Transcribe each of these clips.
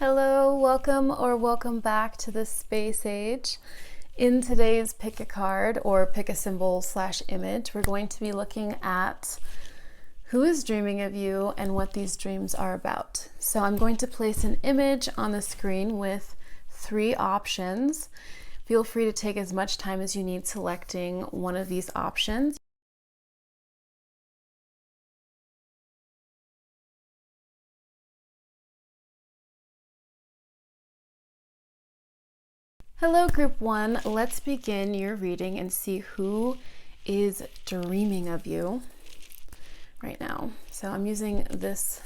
Hello, welcome back to the Space Age. In today's pick a card or pick a symbol / image, we're going to be looking at who is dreaming of you and what these dreams are about. So I'm going to place an image on the screen with 3 options. Feel free to take as much time as you need selecting one of these options. Hello, Group 1. Let's begin your reading and see who is dreaming of you right now. So I'm using this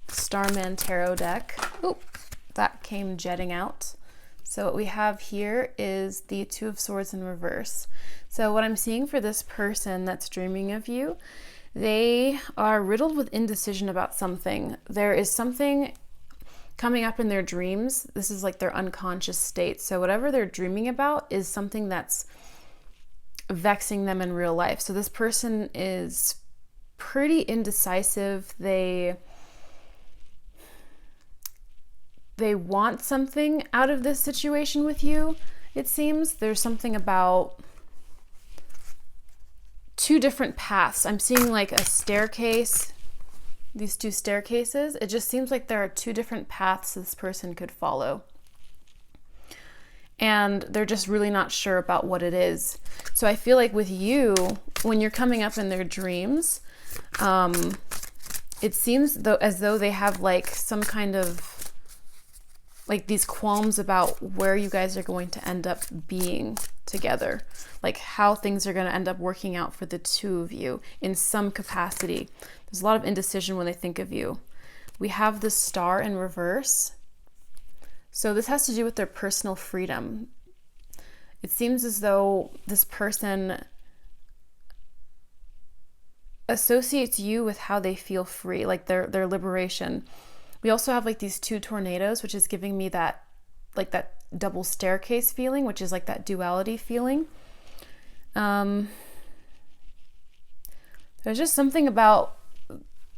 Starman Tarot deck. Oop, that came jetting out. So what we have here is the 2 of Swords in reverse. So what I'm seeing for this person that's dreaming of you, they are riddled with indecision about something. There is something coming up in their dreams. This is like their unconscious state. So whatever they're dreaming about is something that's vexing them in real life. So this person is pretty indecisive. They want something out of this situation with you, it seems. There's something about 2 different paths. I'm seeing like a staircase. These 2 staircases, it just seems like there are 2 different paths this person could follow. And they're just really not sure about what it is. So I feel like with you, when you're coming up in their dreams, it seems as though they have like some kind of like these qualms about where you guys are going to end up being together, like how things are going to end up working out for the 2 of you in some capacity. There's a lot of indecision when they think of you. We have the Star in reverse. So this has to do with their personal freedom. It seems as though this person associates you with how they feel free, like their liberation. We also have like these 2 tornadoes, which is giving me that like that double staircase feeling, which is like that duality feeling. There's just something about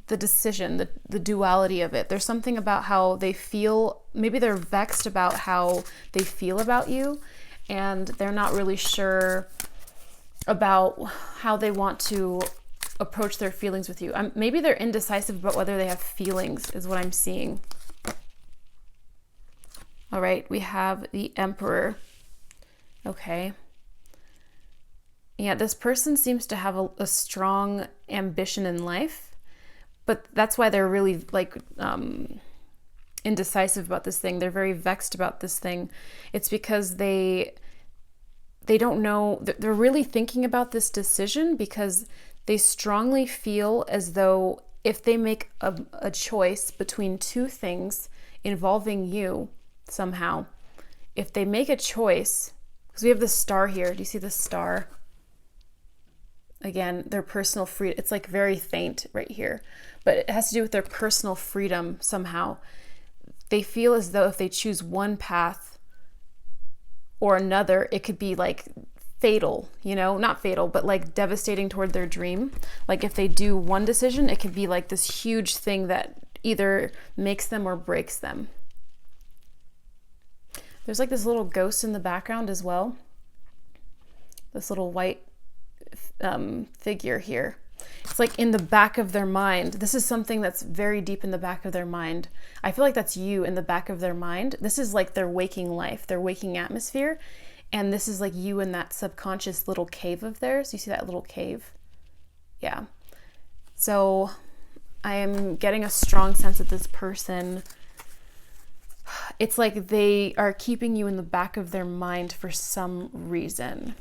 the decision, the duality of it. There's something about how they feel. Maybe they're vexed about how they feel about you, and they're not really sure about how they want to approach their feelings with you. Maybe they're indecisive about whether they have feelings, is what I'm seeing. All right, we have the Emperor. Okay. Yeah, this person seems to have a strong ambition in life, but that's why they're really like indecisive about this thing. They're very vexed about this thing. It's because they don't know. They're really thinking about this decision because they strongly feel as though if they make a choice between 2 things involving you somehow, if they make a choice, because we have the Star here. Do you see the Star? Again, their personal freedom. It's like very faint right here, but it has to do with their personal freedom somehow. They feel as though if they choose one path or another, it could be like fatal, not fatal, but like devastating toward their dream. Like if they do one decision, it could be like this huge thing that either makes them or breaks them. There's like this little ghost in the background as well. This little white figure here. It's like in the back of their mind. This is something that's very deep in the back of their mind. I feel like that's you in the back of their mind. This is like their waking life, their waking atmosphere. And this is like you in that subconscious little cave of theirs. You see that little cave? Yeah. So I am getting a strong sense that this person, it's like they are keeping you in the back of their mind for some reason.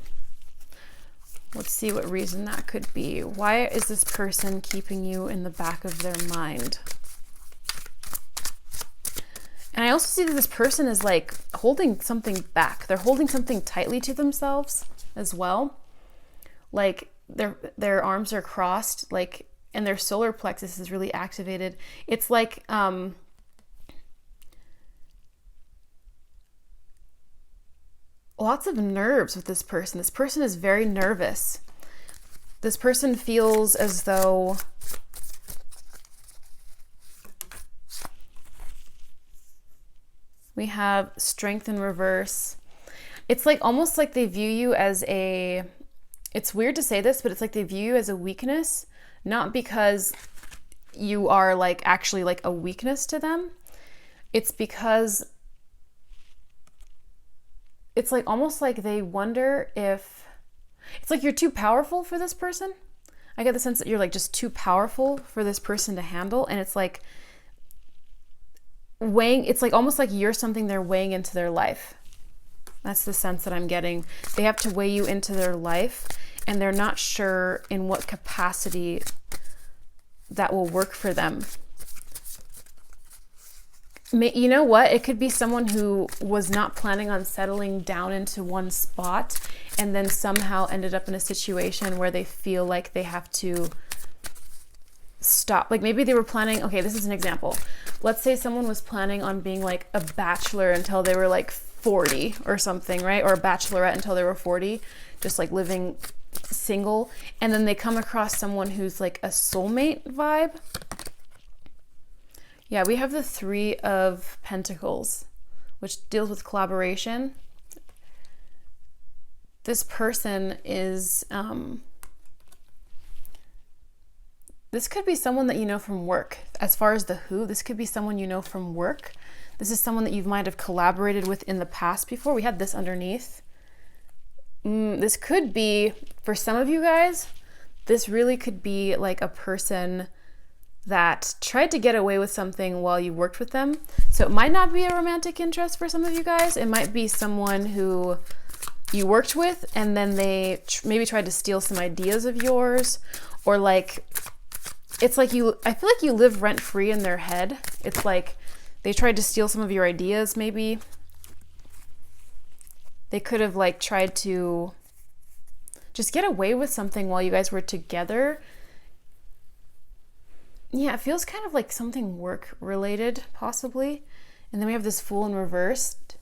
Let's see what reason that could be. Why is this person keeping you in the back of their mind? And I also see that this person is like holding something back. They're holding something tightly to themselves as well. Like their arms are crossed, like, and their solar plexus is really activated. It's like lots of nerves with this person. This person is very nervous. This person feels as though We have Strength in reverse. It's like almost like they view you as it's weird to say this, but it's like they view you as a weakness, not because you are like actually like a weakness to them. It's because it's like almost like they wonder if it's like you're too powerful for this person. I get the sense that you're like just too powerful for this person to handle. And it's like it's like almost like you're something they're weighing into their life. That's the sense that I'm getting. They have to weigh you into their life, and they're not sure in what capacity that will work for them. You know what? It could be someone who was not planning on settling down into one spot and then somehow ended up in a situation where they feel like they have to stop. Like maybe they were planning, okay, this is an example. Let's say someone was planning on being like a bachelor until they were like 40 or something, right? Or a bachelorette until they were 40, just like living single. And then they come across someone who's like a soulmate vibe. Yeah, we have the 3 of Pentacles, which deals with collaboration. This person is, this could be someone that you know from work. As far as the who, this could be someone you know from work. This is someone that you might have collaborated with in the past before. We had this underneath. This could be, for some of you guys, this really could be like a person that tried to get away with something while you worked with them. So it might not be a romantic interest for some of you guys. It might be someone who you worked with and then they maybe tried to steal some ideas of yours, or like, it's like I feel like you live rent free in their head. It's like they tried to steal some of your ideas maybe. They could have like tried to just get away with something while you guys were together. Yeah, it feels kind of like something work related, possibly. And then we have this Fool in reversed,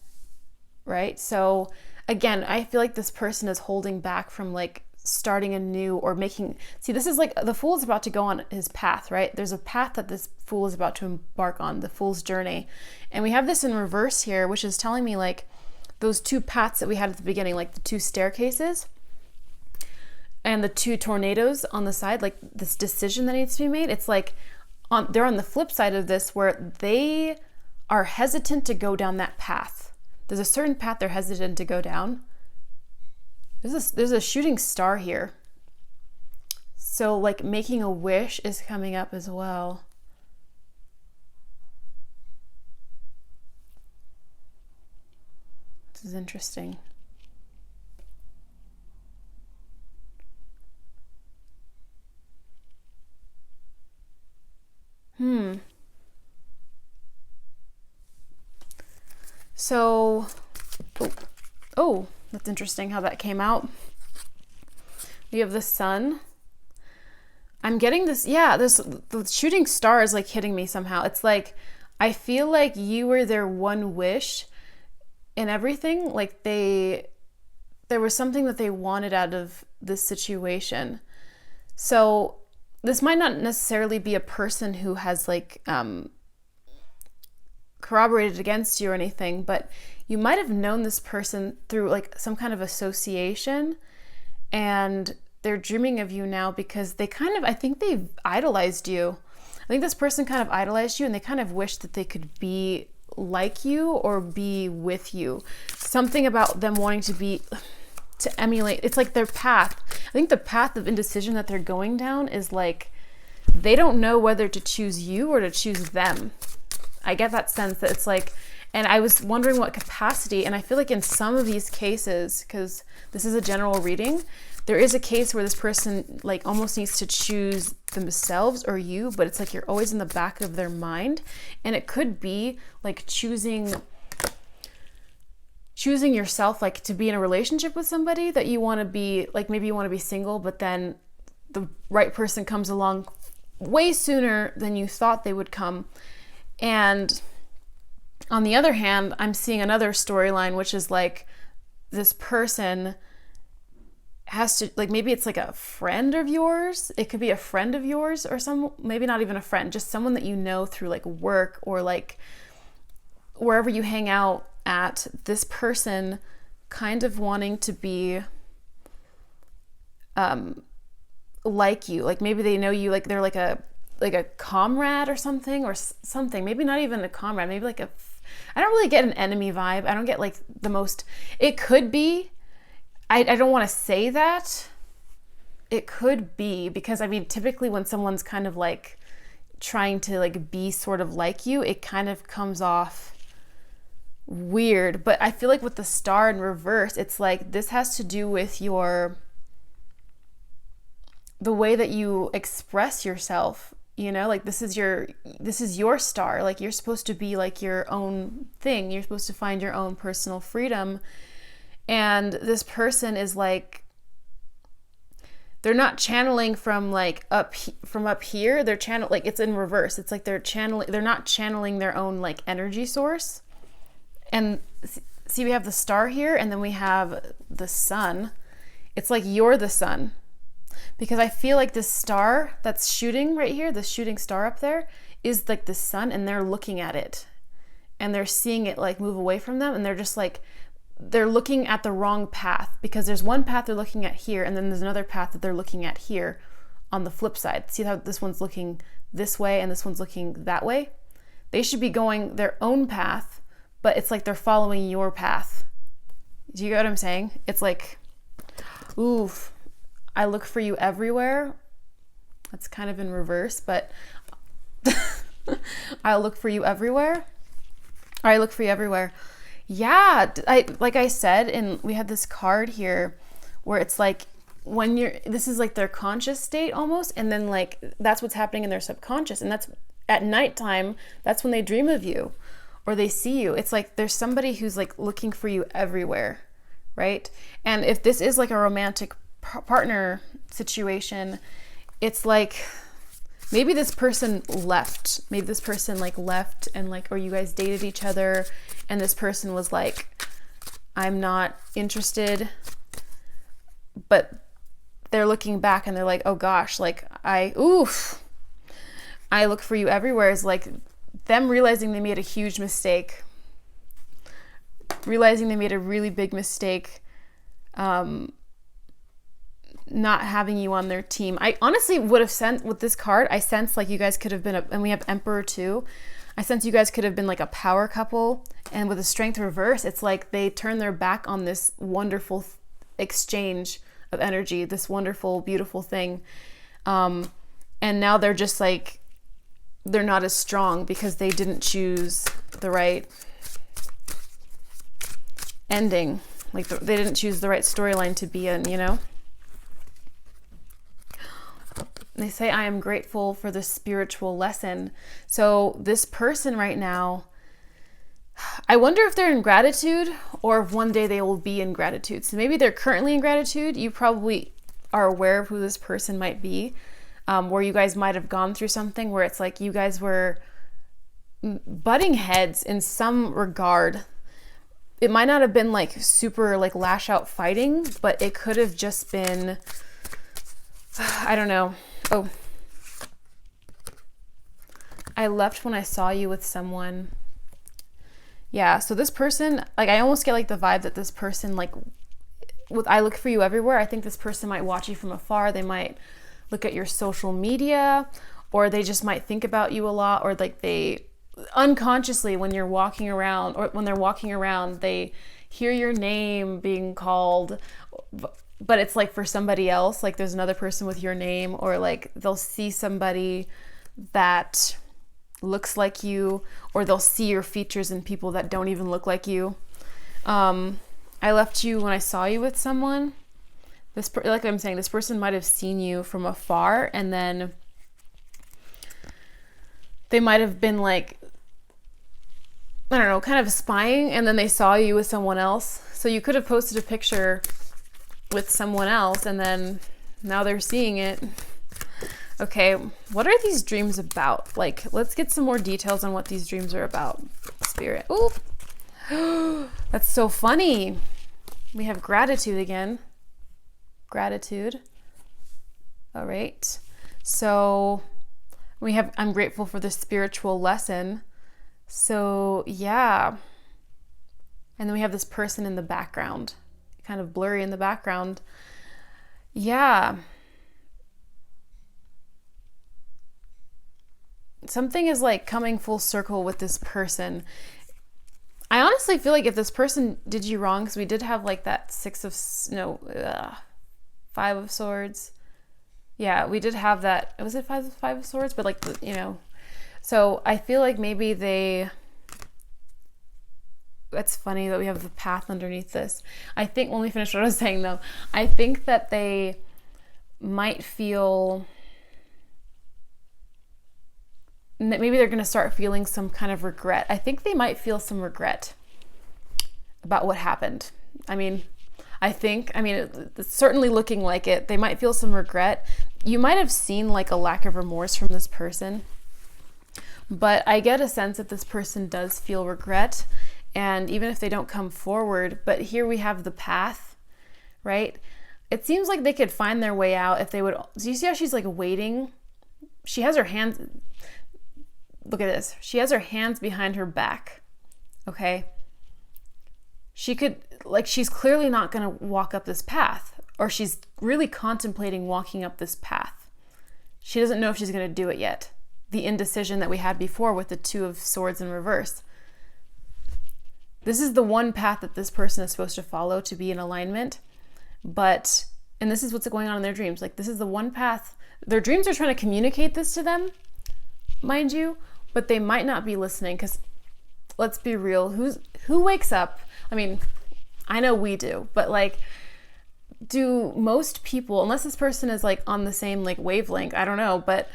right? So again, I feel like this person is holding back from like starting anew or making, see, this is like the Fool is about to go on his path, right? There's a path that this Fool is about to embark on, the Fool's journey. And we have this in reverse here, which is telling me like those 2 paths that we had at the beginning, like the 2 staircases and the 2 tornadoes on the side, like this decision that needs to be made. It's like they're on the flip side of this where they are hesitant to go down that path. There's a certain path they're hesitant to go down. There's a shooting star here. So like making a wish is coming up as well. This is interesting. So, oh, that's interesting how that came out. We have the Sun. I'm getting this, yeah, the shooting star is like hitting me somehow. It's like, I feel like you were their one wish in everything. Like there was something that they wanted out of this situation. So this might not necessarily be a person who has like corroborated against you or anything, but you might have known this person through like some kind of association, and they're dreaming of you now because they kind of, I think they've idolized you. I think this person kind of idolized you and they kind of wish that they could be like you or be with you. Something about them wanting to emulate. It's like their path. I think the path of indecision that they're going down is like, they don't know whether to choose you or to choose them. I get that sense that it's like, and I was wondering what capacity, and I feel like in some of these cases, because this is a general reading, there is a case where this person like almost needs to choose themselves or you, but it's like you're always in the back of their mind. And it could be like choosing yourself, like to be in a relationship with somebody that you want to be, like maybe you want to be single, but then the right person comes along way sooner than you thought they would come. And on the other hand, I'm seeing another storyline, which is like this person has to, like, maybe it's like a friend of yours. It could be a friend of yours or maybe not even a friend, just someone that you know through like work or like wherever you hang out at, this person kind of wanting to be like you, like maybe they know you, like they're like a comrade or something, maybe not even a comrade, maybe like I don't really get an enemy vibe. I don't get like the most, it could be, I don't want to say that it could be, because I mean, typically when someone's kind of like trying to like be sort of like you, it kind of comes off weird. But I feel like with the star in reverse, it's like this has to do with the way that you express yourself, you know, like this is your star. Like you're supposed to be like your own thing. You're supposed to find your own personal freedom. And this person is like, they're not channeling from like up here. They're like it's in reverse. It's like they're not channeling their own like energy source. And see, we have the star here, and then we have the sun. It's like you're the sun. Because I feel like this star that's shooting right here, the shooting star up there, is like the sun, and they're looking at it. And they're seeing it like move away from them, and they're just like, they're looking at the wrong path, because there's one path they're looking at here, and then there's another path that they're looking at here on the flip side. See how this one's looking this way and this one's looking that way? They should be going their own path, but it's like they're following your path. Do you get what I'm saying? It's like, oof, I look for you everywhere. That's kind of in reverse, but I look for you everywhere. I look for you everywhere. Yeah, like I said, and we had this card here where it's like this is like their conscious state almost, and then like that's what's happening in their subconscious, and that's at nighttime, that's when they dream of you or they see you. It's like there's somebody who's like looking for you everywhere, right? And if this is like a romantic partner situation, it's like maybe this person left. Maybe this person like left, and like, or you guys dated each other, and this person was like, I'm not interested. But they're looking back and they're like, oh gosh, like I look for you everywhere, is like them realizing they made a huge mistake. Realizing they made a really big mistake. Not having you on their team. I honestly would have sent, with this card, I sense like you guys could have been and we have Emperor too. I sense you guys could have been like a power couple, and with the Strength reverse, it's like they turn their back on this wonderful exchange of energy, this wonderful, beautiful thing. And now they're just like, they're not as strong because they didn't choose the right ending. Like they didn't choose the right storyline to be in, you know? They say, I am grateful for the spiritual lesson. So this person right now, I wonder if they're in gratitude or if one day they will be in gratitude. So maybe they're currently in gratitude. You probably are aware of who this person might be, where you guys might have gone through something where it's like you guys were butting heads in some regard. It might not have been like super like lash out fighting, but it could have just been, I don't know. Oh, I left when I saw you with someone. Yeah, so this person, like I almost get like the vibe that this person, like with I look for you everywhere, I think this person might watch you from afar. They might look at your social media, or they just might think about you a lot, or like they unconsciously when you're walking around, or when they're walking around, they hear your name being called, but it's like for somebody else, like there's another person with your name, or like they'll see somebody that looks like you, or they'll see your features in people that don't even look like you. I left you when I saw you with someone. Like I'm saying, this person might have seen you from afar, and then they might have been like, I don't know, kind of spying, and then they saw you with someone else. So you could have posted a picture with someone else, and then now they're seeing it. Okay, what are these dreams about? Like, let's get some more details on what these dreams are about. Spirit. Ooh, that's so funny. We have gratitude again. Gratitude. All right. So we have, I'm grateful for the spiritual lesson. So yeah. And then we have this person in the background, kind of blurry in the background. Yeah. Something is like coming full circle with this person. I honestly feel like if this person did you wrong, because we did have like that Five of Swords. Yeah, we did have that. Was it five of Swords? But like, so I feel like maybe it's funny that we have the path underneath this. I think, let me finish what I was saying though. I think that they might feel, maybe they're going to start feeling some kind of regret. I think they might feel some regret about what happened. It's certainly looking like it. They might feel some regret. You might have seen like a lack of remorse from this person, but I get a sense that this person does feel regret. And even if they don't come forward, but here we have the path, right? It seems like they could find their way out if they would. So you see how she's like waiting? She has her hands, look at this. She has her hands behind her back, okay? She could, like, she's clearly not going to walk up this path, or she's really contemplating walking up this path. She doesn't know if she's going to do it yet. The indecision that we had before with the Two of Swords in reverse. This is the one path that this person is supposed to follow to be in alignment. And this is what's going on in their dreams. Like, this is the one path. Their dreams are trying to communicate this to them, mind you, but they might not be listening, because let's be real. Who wakes up? I mean, I know we do, but like, do most people, unless this person is like on the same like wavelength, I don't know, but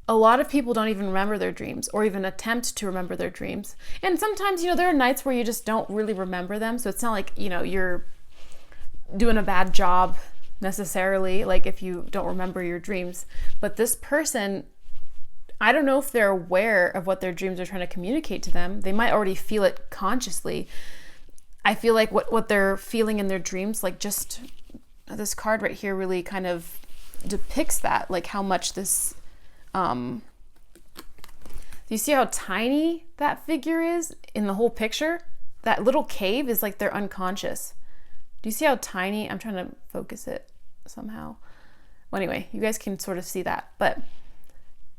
a lot of people don't even remember their dreams or even attempt to remember their dreams. And sometimes, there are nights where you just don't really remember them. So it's not like, you're doing a bad job necessarily, like if you don't remember your dreams. But this person, I don't know if they're aware of what their dreams are trying to communicate to them. They might already feel it consciously. I feel like what they're feeling in their dreams, like just this card right here really kind of depicts that, like how much this, do you see how tiny that figure is in the whole picture? That little cave is like they're unconscious. Do you see how tiny? I'm trying to focus it somehow. Well, anyway, you guys can sort of see that, but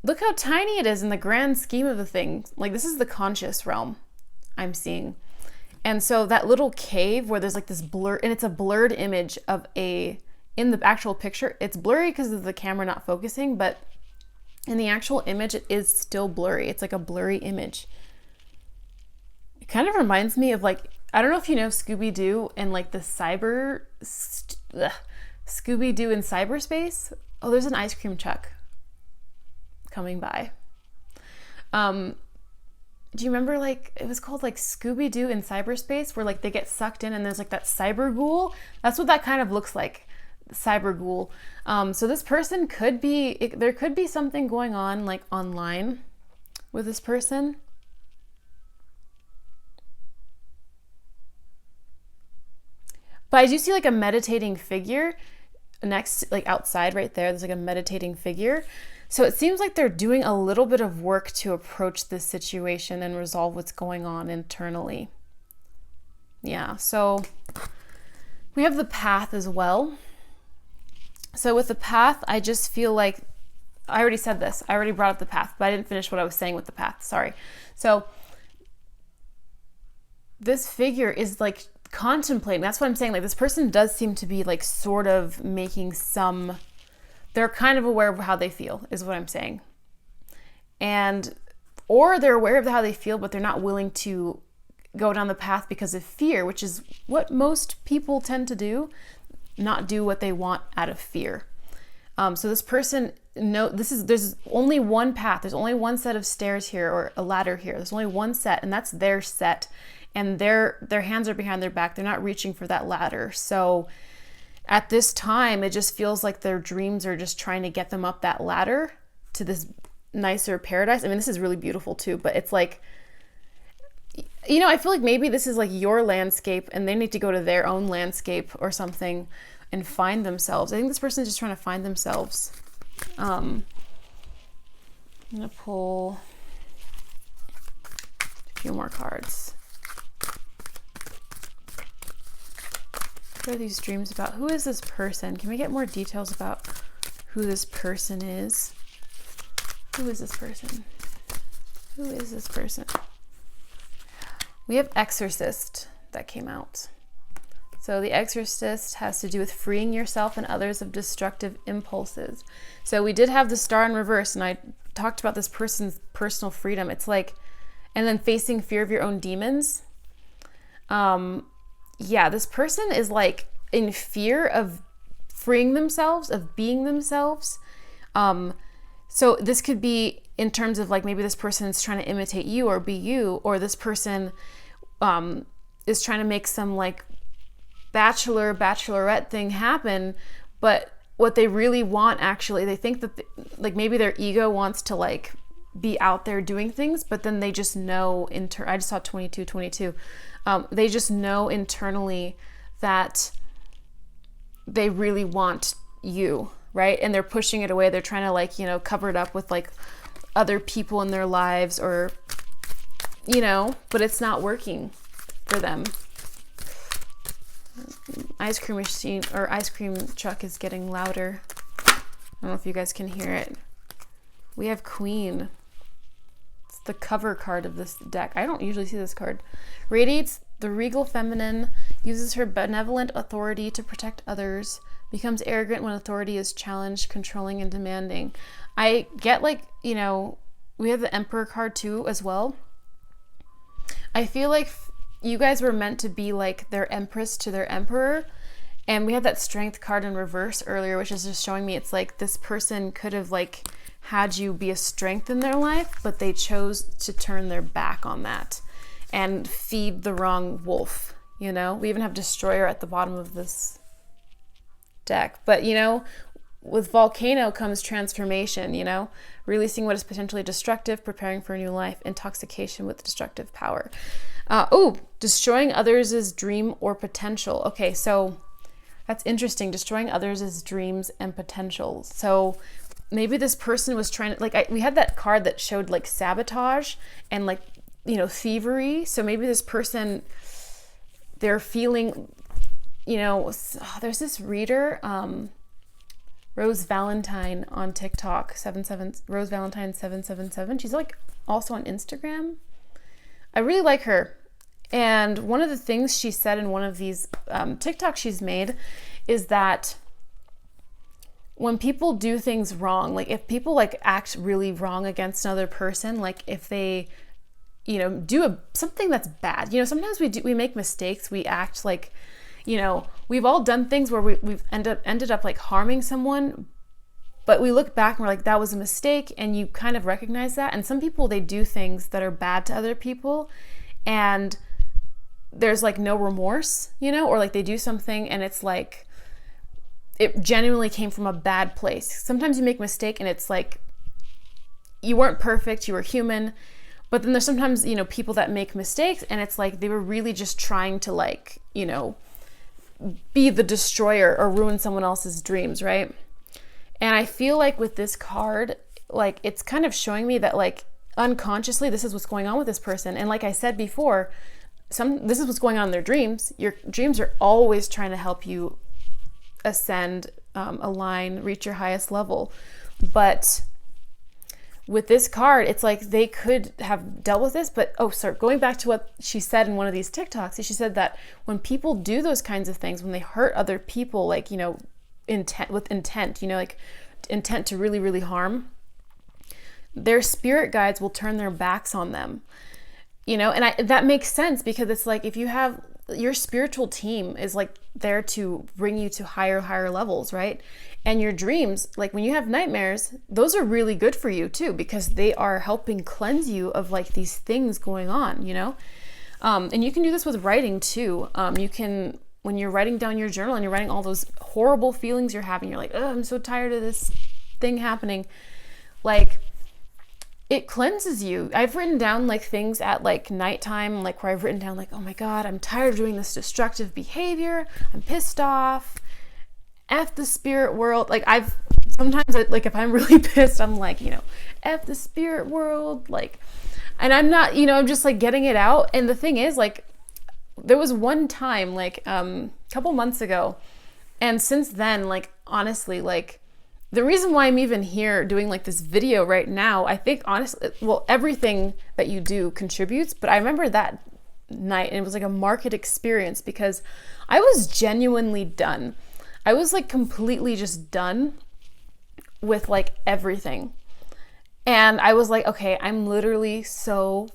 look how tiny it is in the grand scheme of the thing. Like, this is the conscious realm I'm seeing. And so that little cave where there's like this blur, and it's a blurred image of in the actual picture, it's blurry because of the camera not focusing, but in the actual image, it is still blurry. It's like a blurry image. It kind of reminds me of like, I don't know if you know Scooby-Doo and like the Scooby-Doo in cyberspace. Oh, there's an ice cream truck coming by. Do you remember like, it was called like Scooby-Doo in cyberspace, where like they get sucked in and there's like that cyber ghoul? That's what that kind of looks like. Cyber ghoul. So this person there could be something going on like online with this person. But I do see like a meditating figure next, like outside right there. There's like a meditating figure. So it seems like they're doing a little bit of work to approach this situation and resolve what's going on internally. Yeah, so we have the path as well. So with the path, I just feel like, I already said this, I already brought up the path, but I didn't finish what I was saying with the path, sorry. So this figure is like contemplating, that's what I'm saying, like this person does seem to be like sort of making some, they're kind of aware of how they feel, is what I'm saying. Or they're aware of how they feel, but they're not willing to go down the path because of fear, which is what most people tend to do. Not do what they want out of fear. So this person, there's only one path. There's only one set of stairs here, or a ladder here. There's only one set, and that's their set. And their hands are behind their back. They're not reaching for that ladder. So at this time, it just feels like their dreams are just trying to get them up that ladder to this nicer paradise. I mean, this is really beautiful too, but it's like, I feel like maybe this is like your landscape and they need to go to their own landscape or something and find themselves. I think this person is just trying to find themselves. I'm going to pull few more cards. What are these dreams about? Who is this person? Can we get more details about who this person is? Who is this person? Who is this person? We have Exorcist that came out. So the Exorcist has to do with freeing yourself and others of destructive impulses. So we did have the Star in reverse, and I talked about this person's personal freedom. It's like, and then facing fear of your own demons. Yeah, this person is like in fear of freeing themselves, of being themselves. So this could be in terms of like, maybe this person is trying to imitate you or be you, or this person is trying to make some like bachelorette thing happen, but what they really want, actually, they think that like maybe their ego wants to like be out there doing things, but then they just know I just saw 22. They just know internally that they really want you, right? And they're pushing it away. They're trying to like, cover it up with like other people in their lives, or, but it's not working for them. Ice cream machine or ice cream truck is getting louder. I don't know if you guys can hear it. We have Queen. It's the cover card of this deck. I don't usually see this card. Radiates the regal feminine, uses her benevolent authority to protect others, becomes arrogant when authority is challenged, controlling and demanding. I get like, we have the Emperor card too as well. I feel like you guys were meant to be like their empress to their emperor. And we had that Strength card in reverse earlier, which is just showing me it's like this person could have like had you be a strength in their life, but they chose to turn their back on that and feed the wrong wolf. We even have Destroyer at the bottom of this deck. But, with Volcano comes transformation, releasing what is potentially destructive, preparing for a new life, intoxication with destructive power. Destroying others' dream or potential. Okay, so that's interesting. Destroying others' dreams and potential. So maybe this person was trying to, we had that card that showed like sabotage and like, thievery. So maybe this person, they're feeling, there's this reader, Rose Valentine on TikTok, Rose Valentine 777. She's like also on Instagram. I really like her. And one of the things she said in one of these TikToks she's made is that when people do things wrong, like if people like act really wrong against another person, like if they, do something that's bad, sometimes we make mistakes. We act like, we've all done things where we've ended up like harming someone, but we look back and we're like, that was a mistake. And you kind of recognize that. And some people, they do things that are bad to other people and there's like no remorse, or like they do something and it's like, it genuinely came from a bad place. Sometimes you make a mistake and it's like, you weren't perfect, you were human. But then there's sometimes, people that make mistakes and it's like, they were really just trying to like, be the destroyer or ruin someone else's dreams, right? And I feel like with this card, like it's kind of showing me that like unconsciously this is what's going on with this person. And like I said before, this is what's going on in their dreams. Your dreams are always trying to help you ascend, align, reach your highest level. But with this card, it's like they could have dealt with this, but going back to what she said in one of these TikToks, she said that when people do those kinds of things, when they hurt other people, like, intent, like intent to really, really harm, their spirit guides will turn their backs on them, and that makes sense because it's like, if you have your spiritual team is like there to bring you to higher levels, right? And your dreams, like when you have nightmares, those are really good for you too, because they are helping cleanse you of like these things going on, and you can do this with writing too. You can, when you're writing down your journal and you're writing all those horrible feelings you're having, you're like, oh, I'm so tired of this thing happening. Like, it cleanses you. I've written down like things at like nighttime, like where I've written down like, oh my God, I'm tired of doing this destructive behavior. I'm pissed off. F the spirit world. Like sometimes like if I'm really pissed, I'm like, F the spirit world. Like And I'm not, I'm just like getting it out. And the thing is, like, there was one time, like, a couple months ago, and since then, like, honestly, like, the reason why I'm even here doing like this video right now, I think honestly, well, everything that you do contributes, but I remember that night and it was like a market experience because I was genuinely done. I was like completely just done with like everything. And I was like, okay, I'm literally so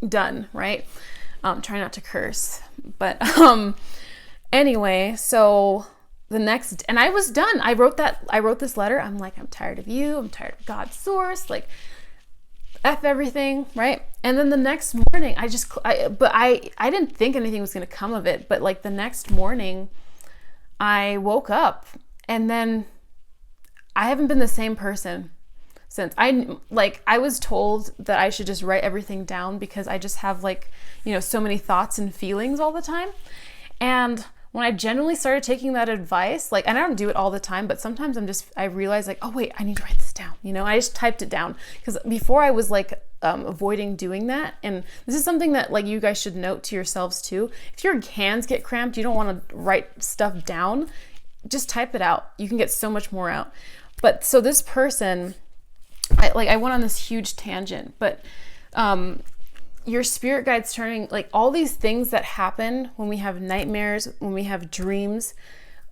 done, right? Try not to curse, but anyway, so and I was done. I wrote this letter. I'm like, I'm tired of you. I'm tired of God's source. Like, F everything, right? And then the next morning, I didn't think anything was going to come of it. But like the next morning, I woke up and then I haven't been the same person since. I was told that I should just write everything down because I just have like, so many thoughts and feelings all the time. And when I genuinely started taking that advice, like, and I don't do it all the time, but sometimes I realize like, oh wait, I need to write this down. I just typed it down because before I was like avoiding doing that. And this is something that like you guys should note to yourselves too. If your hands get cramped, you don't want to write stuff down, just type it out. You can get so much more out. But so this person, I went on this huge tangent, but your spirit guides turning, like all these things that happen when we have nightmares, when we have dreams,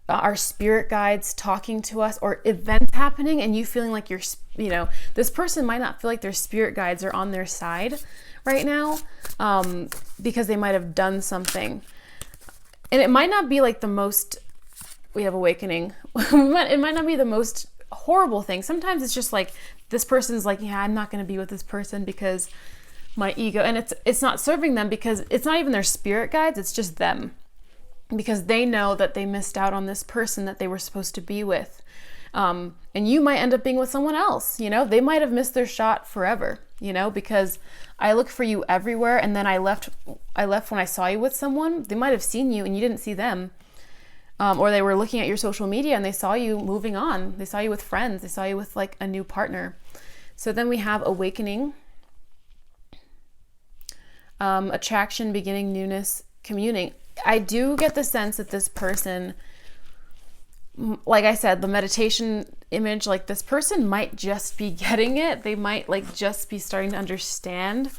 our spirit guides talking to us, or events happening and you feeling like this person might not feel like their spirit guides are on their side right now, because they might have done something. And it might not be like the most, we have awakening. It might not be the most horrible thing. Sometimes it's just like, this person's like, yeah, I'm not going to be with this person because my ego, and it's not serving them because it's not even their spirit guides, it's just them, because they know that they missed out on this person that they were supposed to be with, and you might end up being with someone else. They might have missed their shot forever, because I look for you everywhere, and then I left when I saw you with someone. They might have seen you and you didn't see them, or they were looking at your social media and they saw you moving on, they saw you with friends, they saw you with like a new partner. So then we have awakening, attraction, beginning, newness, communing. I do get the sense that this person, like I said, the meditation image, like this person might just be getting it. They might like just be starting to understand.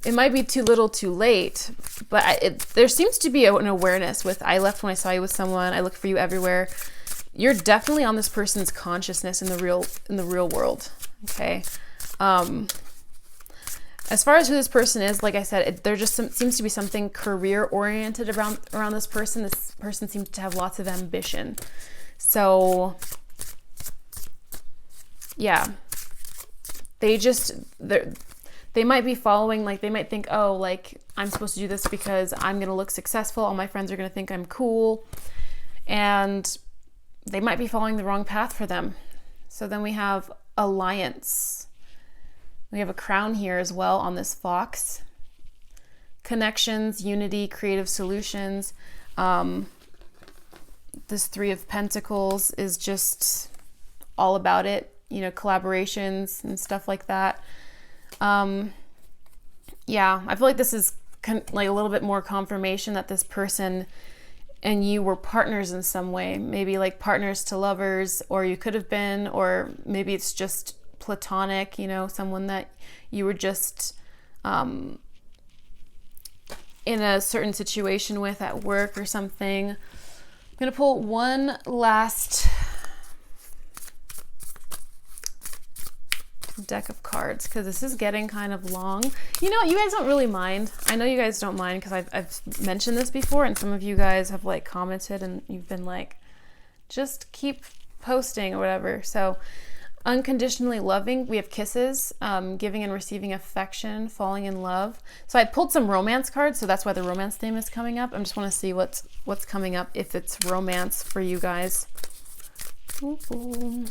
It might be too little too late, but there seems to be an awareness with, I left when I saw you with someone, I look for you everywhere. You're definitely on this person's consciousness in the real world. Okay. As far as who this person is, like I said, there just seems to be something career oriented around this person. This person seems to have lots of ambition. So yeah, they might be following, like they might think, oh, like I'm supposed to do this because I'm going to look successful. All my friends are going to think I'm cool. And they might be following the wrong path for them. So then we have alliance. We have a crown here as well on this fox. Connections, unity, creative solutions. This Three of Pentacles is just all about it, collaborations and stuff like that. Yeah, I feel like this is like a little bit more confirmation that this person and you were partners in some way, maybe like partners to lovers, or you could have been, or maybe it's just platonic, someone that you were just in a certain situation with at work or something. I'm going to pull one last deck of cards because this is getting kind of long. You guys don't really mind. I know you guys don't mind because I've mentioned this before, and some of you guys have like commented and you've been like, just keep posting or whatever. So unconditionally loving, we have kisses, giving and receiving affection, falling in love. So I pulled some romance cards, so that's why the romance theme is coming up. I just want to see what's coming up, if it's romance for you guys. Ooh.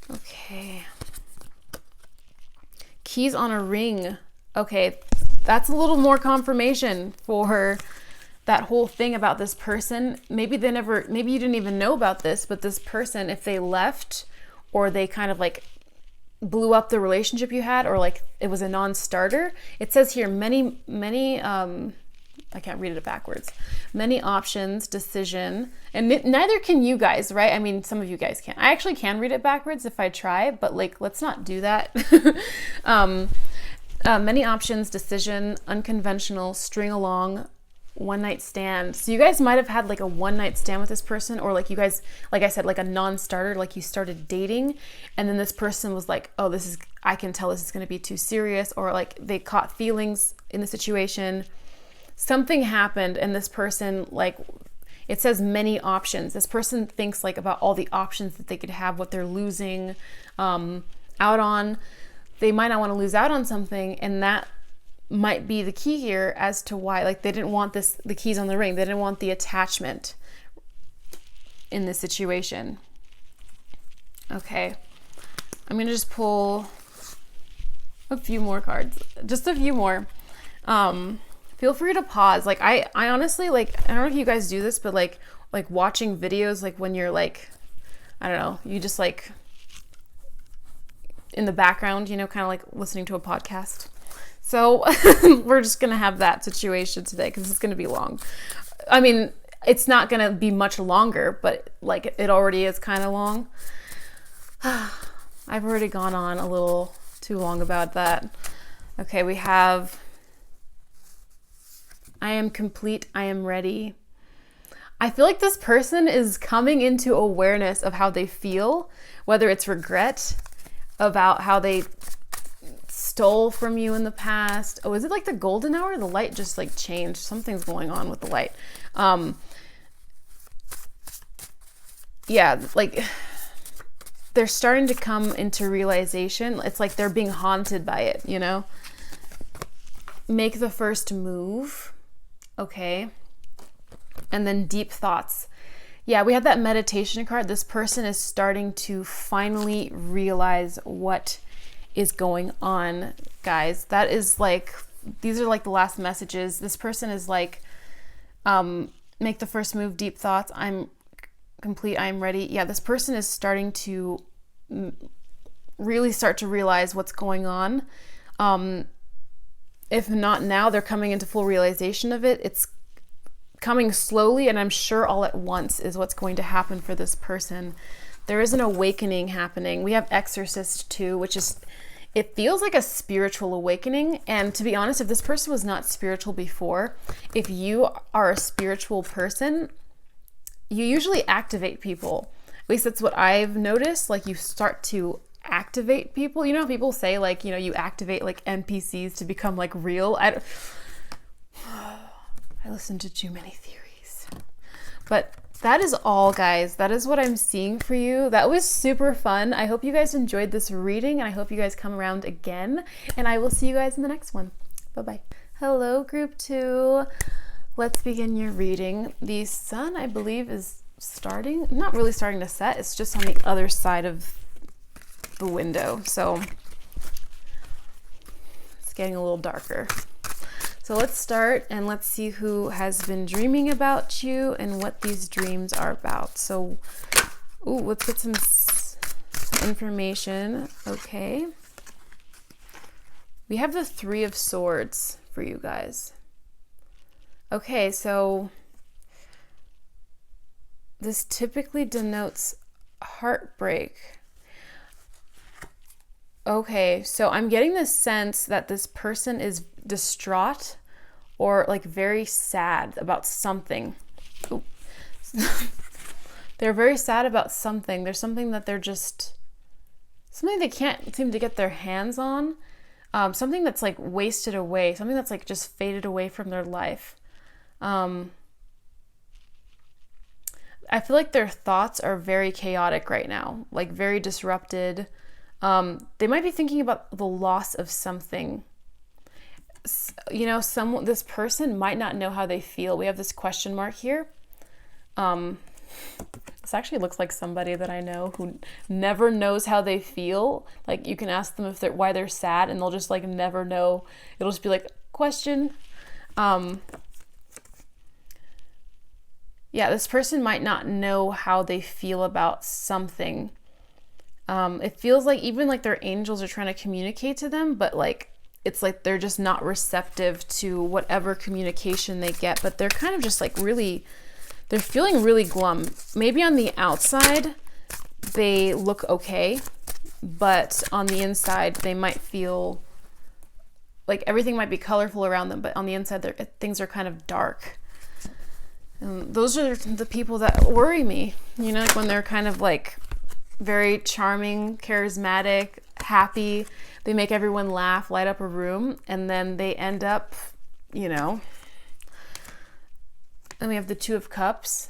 Okay. Keys on a ring. Okay, that's a little more confirmation for that whole thing about this person. Maybe you didn't even know about this, but this person, if they left or they kind of like blew up the relationship you had, or like it was a non-starter. It says here many I can't read it backwards. Many options, decision, and neither can you guys, right? I mean, some of you guys can. I actually can read it backwards if I try, but like, let's not do that. Many options, decision, unconventional, string along, one night stand. So you guys might have had like a one night stand with this person, or like you guys, like I said, like a non-starter, like you started dating and then this person was like, oh, I can tell this is going to be too serious, or like they caught feelings in the situation. Something happened and this person, like, it says many options. This person thinks like about all the options that they could have, what they're losing out on. They might not want to lose out on something, and that might be the key here as to why, like, they didn't want the keys on the ring. They didn't want the attachment in this situation. Okay. I'm going to just pull a few more cards, just a few more. Feel free to pause. Like, I honestly, like, I don't know if you guys do this, but like watching videos, like when you're like, I don't know, you just like in the background, you know, kind of like listening to a podcast. So we're just going to have that situation today because it's going to be long. I mean, it's not going to be much longer, but like it already is kind of long. I've already gone on a little too long about that. Okay, we have, I am complete, I am ready. I feel like this person is coming into awareness of how they feel, whether it's regret about how they stole from you in the past. Oh, is it like the golden hour? The light just like changed. Something's going on with the light. Yeah, like they're starting to come into realization. It's like they're being haunted by it, you know? Make the first move. Okay. And then deep thoughts. Yeah, we had that meditation card. This person is starting to finally realize what is going on, guys. That is like, these are like the last messages. This person is like, make the first move, deep thoughts. I'm complete, I'm ready. Yeah, this person is starting to really start to realize what's going on. If not now, they're coming into full realization of it. It's coming slowly, and I'm sure all at once is what's going to happen for this person. There is an awakening happening. We have Exorcist too, which is, it feels like a spiritual awakening. And to be honest, if this person was not spiritual before, if you are a spiritual person, you usually activate people. At least that's what I've noticed. Like, you start to activate people. You know, people say like, you know, you activate like NPCs to become like real. I listen to too many theories. But that is all, guys. That is what I'm seeing for you. That was super fun. I hope you guys enjoyed this reading, and I hope you guys come around again. And I will see you guys in the next one. Bye-bye. Hello, group 2. Let's begin your reading. The sun, I believe, is starting, not really starting to set. It's just on the other side of the window. So it's getting a little darker. So let's start and let's see who has been dreaming about you and what these dreams are about. So, let's get some information. Okay. We have the 3 of Swords for you guys. Okay, so this typically denotes heartbreak. Okay, so I'm getting this sense that this person is distraught or like very sad about something. They're very sad about something. There's something that they're just, something they can't seem to get their hands on. Something that's like wasted away. Something that's like just faded away from their life. I feel like their thoughts are very chaotic right now, like very disrupted. They might be thinking about the loss of something. You know, this person might not know how they feel. We have this question mark here. This actually looks like somebody that I know who never knows how they feel. Like, you can ask them why they're sad, and they'll just like never know. It'll just be like, question. Yeah, this person might not know how they feel about something. It feels like even like their angels are trying to communicate to them, but like it's like they're just not receptive to whatever communication they get, but they're kind of just like really, they're feeling really glum. Maybe on the outside they look okay, but on the inside they might feel like everything might be colorful around them, but on the inside things are kind of dark. And those are the people that worry me, you know, like when they're kind of like very charming, charismatic, happy, they make everyone laugh, light up a room, and then they end up, you know, and we have the Two of Cups.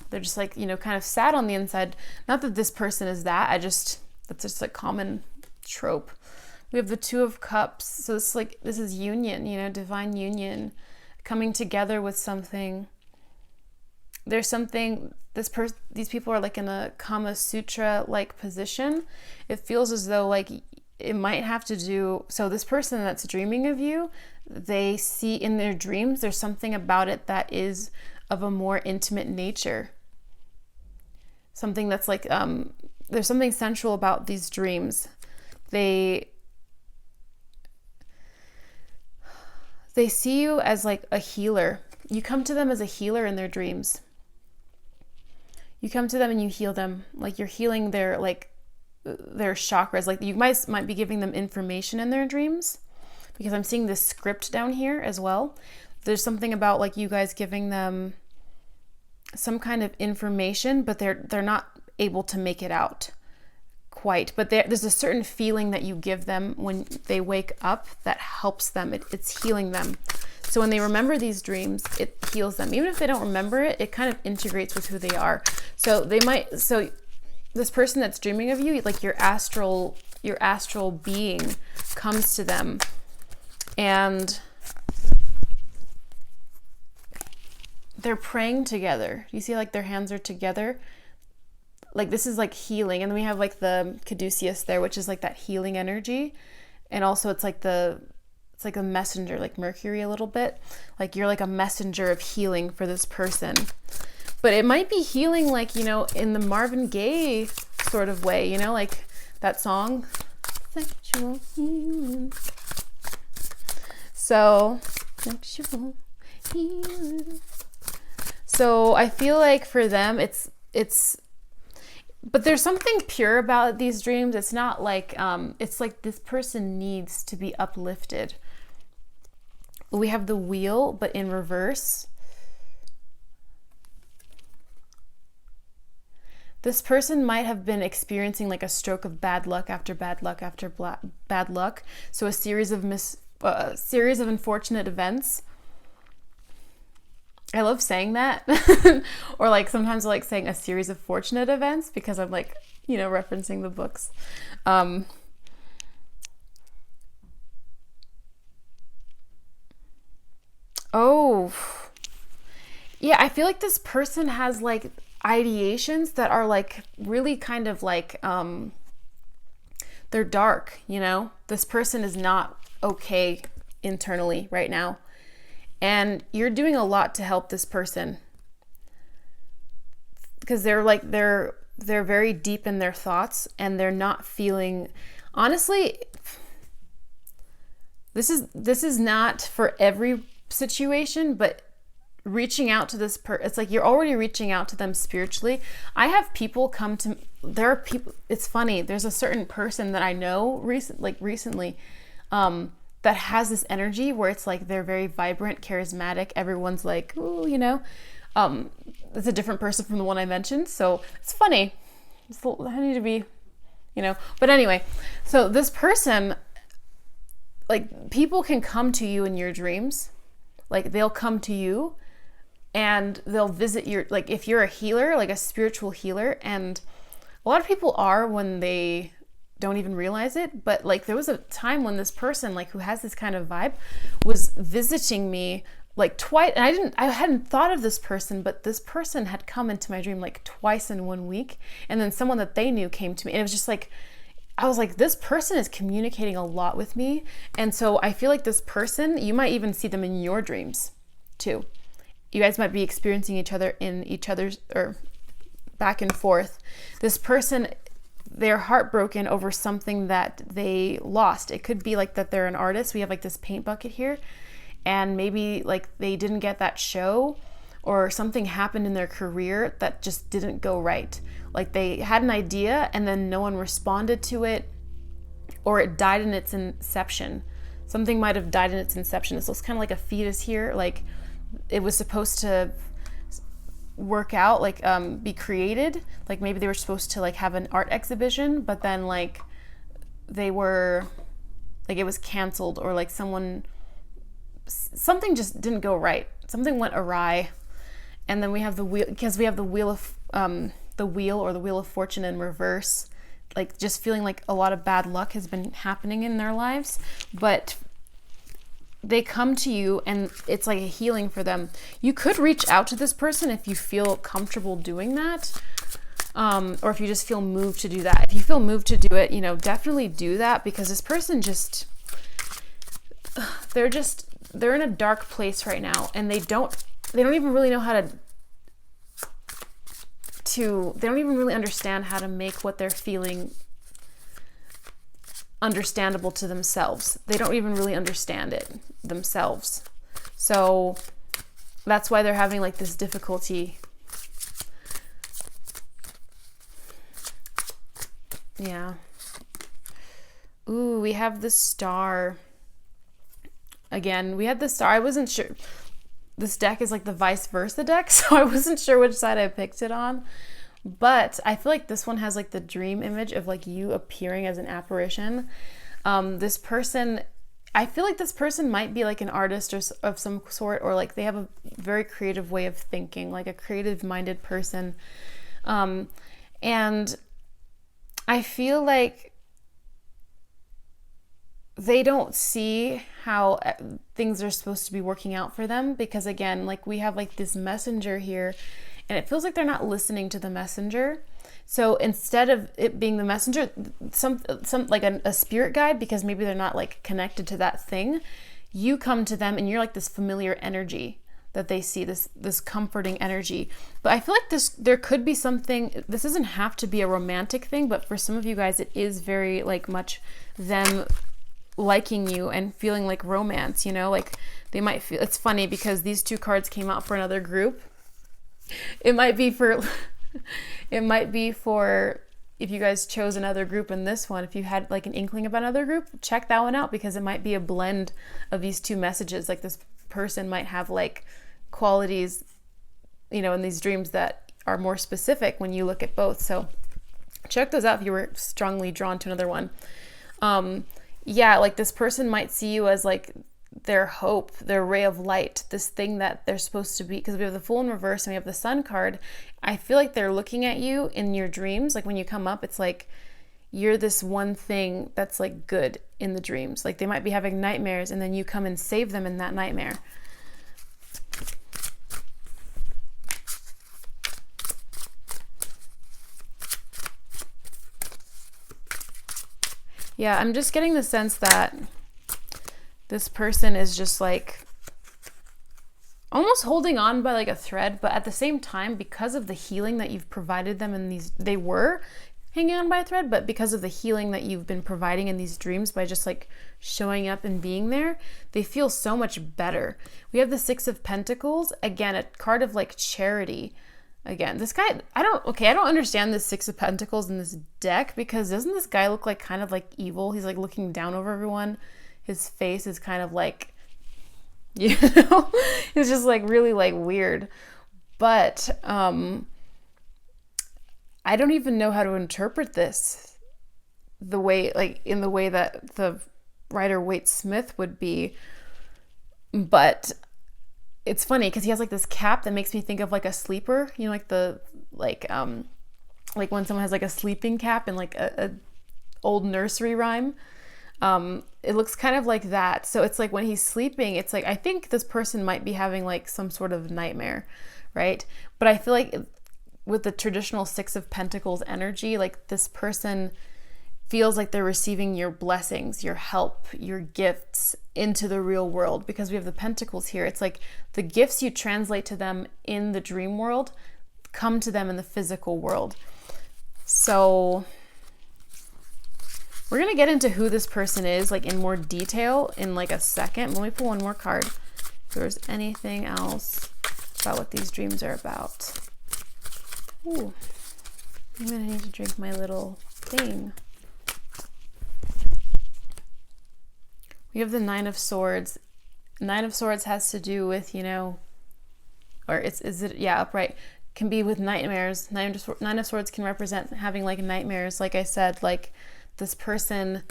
They're just like, you know, kind of sad on the inside. Not that this person is that, that's just a common trope. We have the Two of Cups. So it's like, this is union, you know, divine union, coming together with something. There's something, these people are like in a Kama Sutra like position. It feels as though like it might have to do, so this person that's dreaming of you, they see in their dreams, there's something about it that is of a more intimate nature. Something that's like, there's something sensual about these dreams. They see you as like a healer. You come to them as a healer in their dreams. You come to them and you heal them. Like you're healing their chakras. Like you might be giving them information in their dreams, because I'm seeing this script down here as well. There's something about like you guys giving them some kind of information, but they're not able to make it out quite. But there's a certain feeling that you give them when they wake up that helps them. It's healing them. So when they remember these dreams, it heals them. Even if they don't remember it, it kind of integrates with who they are. So this person that's dreaming of you, like your astral being comes to them, and they're praying together. You see like their hands are together. Like this is like healing. And then we have like the caduceus there, which is like that healing energy. And also it's like a messenger, like Mercury a little bit. Like you're like a messenger of healing for this person. But it might be healing like, you know, in the Marvin Gaye sort of way, you know, like that song, Sexual Healing. So, sexual healing. So I feel like for them, but there's something pure about these dreams. It's not like, it's like this person needs to be uplifted. We have the wheel, but in reverse. This person might have been experiencing like a stroke of bad luck after bad luck after bad luck. So a series of unfortunate events. I love saying that. Or like sometimes I like saying a series of fortunate events, because I'm like, you know, referencing the books. Oh, yeah, I feel like this person has like ideations that are like really kind of like, they're dark, you know? This person is not okay internally right now. And you're doing a lot to help this person, because they're very deep in their thoughts, and they're not feeling, honestly, this is not for every situation, but reaching out to this it's like you're already reaching out to them spiritually. I have people there are people, it's funny, there's a certain person that I know recently, that has this energy where it's like they're very vibrant, charismatic. Everyone's like, ooh, you know, it's a different person from the one I mentioned. So it's funny. I need to be, you know, but anyway, so this person, like people can come to you in your dreams. Like they'll come to you and they'll visit your, like if you're a healer, like a spiritual healer, and a lot of people are when they don't even realize it, but like there was a time when this person, like who has this kind of vibe, was visiting me like twice, and I hadn't thought of this person, but this person had come into my dream like twice in 1 week, and then someone that they knew came to me, and it was just like, I was like, this person is communicating a lot with me. And so I feel like this person, you might even see them in your dreams too. You guys might be experiencing each other's, or back and forth. This person they're heartbroken over something that they lost. It could be like that they're an artist. We have like this paint bucket here, and maybe like they didn't get that show, or something happened in their career that just didn't go right. Like they had an idea and then no one responded to it, or it died in its inception. Something might have died in its inception. This looks kind of like a fetus here. Like it was supposed to work out, like be created. Like maybe they were supposed to like have an art exhibition, but then like they were, like it was canceled, or like something just didn't go right. Something went awry. And then we have the wheel, because we have the wheel of fortune in reverse, like just feeling like a lot of bad luck has been happening in their lives, but they come to you and it's like a healing for them. You could reach out to this person if you feel comfortable doing that, or if you just feel moved to do that. If you feel moved to do it, you know, definitely do that, because this person they're in a dark place right now, and they don't even really know how they don't even really understand how to make what they're feeling understandable to themselves. They don't even really understand it themselves. So that's why they're having like this difficulty. Yeah. Ooh, we have the star. Again, we had the star. I wasn't sure. This deck is like the vice versa deck, so I wasn't sure which side I picked it on. But I feel like this one has like the dream image of like you appearing as an apparition. This person, I feel like this person might be like an artist or of some sort, or like they have a very creative way of thinking, like a creative minded person. And I feel like they don't see how things are supposed to be working out for them, because again, like we have like this messenger here, and it feels like they're not listening to the messenger. So instead of it being the messenger, some like a spirit guide, because maybe they're not like connected to that thing, you come to them and you're like this familiar energy that they see, this comforting energy. But I feel like there could be something, this doesn't have to be a romantic thing, but for some of you guys it is very like much them liking you and feeling like romance, you know, like they might feel. It's funny because these two cards came out for another group. It might be for if you guys chose another group in this one, if you had like an inkling about another group, check that one out, because it might be a blend of these two messages. Like this person might have like qualities, you know, in these dreams that are more specific when you look at both. So check those out if you were strongly drawn to another one. Yeah, like this person might see you as like their hope, their ray of light, this thing that they're supposed to be, because we have the Fool in reverse and we have the Sun card. I feel like they're looking at you in your dreams. Like when you come up, it's like you're this one thing that's like good in the dreams. Like they might be having nightmares and then you come and save them in that nightmare. Yeah, I'm just getting the sense that this person is just like almost holding on by like a thread, but at the same time, because of the healing that you've provided them in these, they were hanging on by a thread, but because of the healing that you've been providing in these dreams by just like showing up and being there, they feel so much better. We have the Six of Pentacles, again, a card of like charity. Again, this guy, I don't understand this Six of Pentacles in this deck, because doesn't this guy look like kind of like evil? He's like looking down over everyone. His face is kind of like, you know, it's just like really like weird. But I don't even know how to interpret this the way, like in the way that the writer Waite Smith would be. But it's funny because he has like this cap that makes me think of like a sleeper, you know, like the like when someone has like a sleeping cap in like a old nursery rhyme. It looks kind of like that. So it's like when he's sleeping, it's like I think this person might be having like some sort of nightmare, right? But I feel like with the traditional Six of Pentacles energy, like this person feels like they're receiving your blessings, your help, your gifts into the real world, because we have the Pentacles here. It's like the gifts you translate to them in the dream world come to them in the physical world. So We're going to get into who this person is, like in more detail in like a second. Let me pull one more card. If there's anything else about what these dreams are about. Ooh, I'm going to need to drink my little thing. We have the Nine of Swords. Nine of Swords has to do with, you know, or upright. Can be with nightmares. Nine of Swords can represent having like nightmares. Like I said, like this person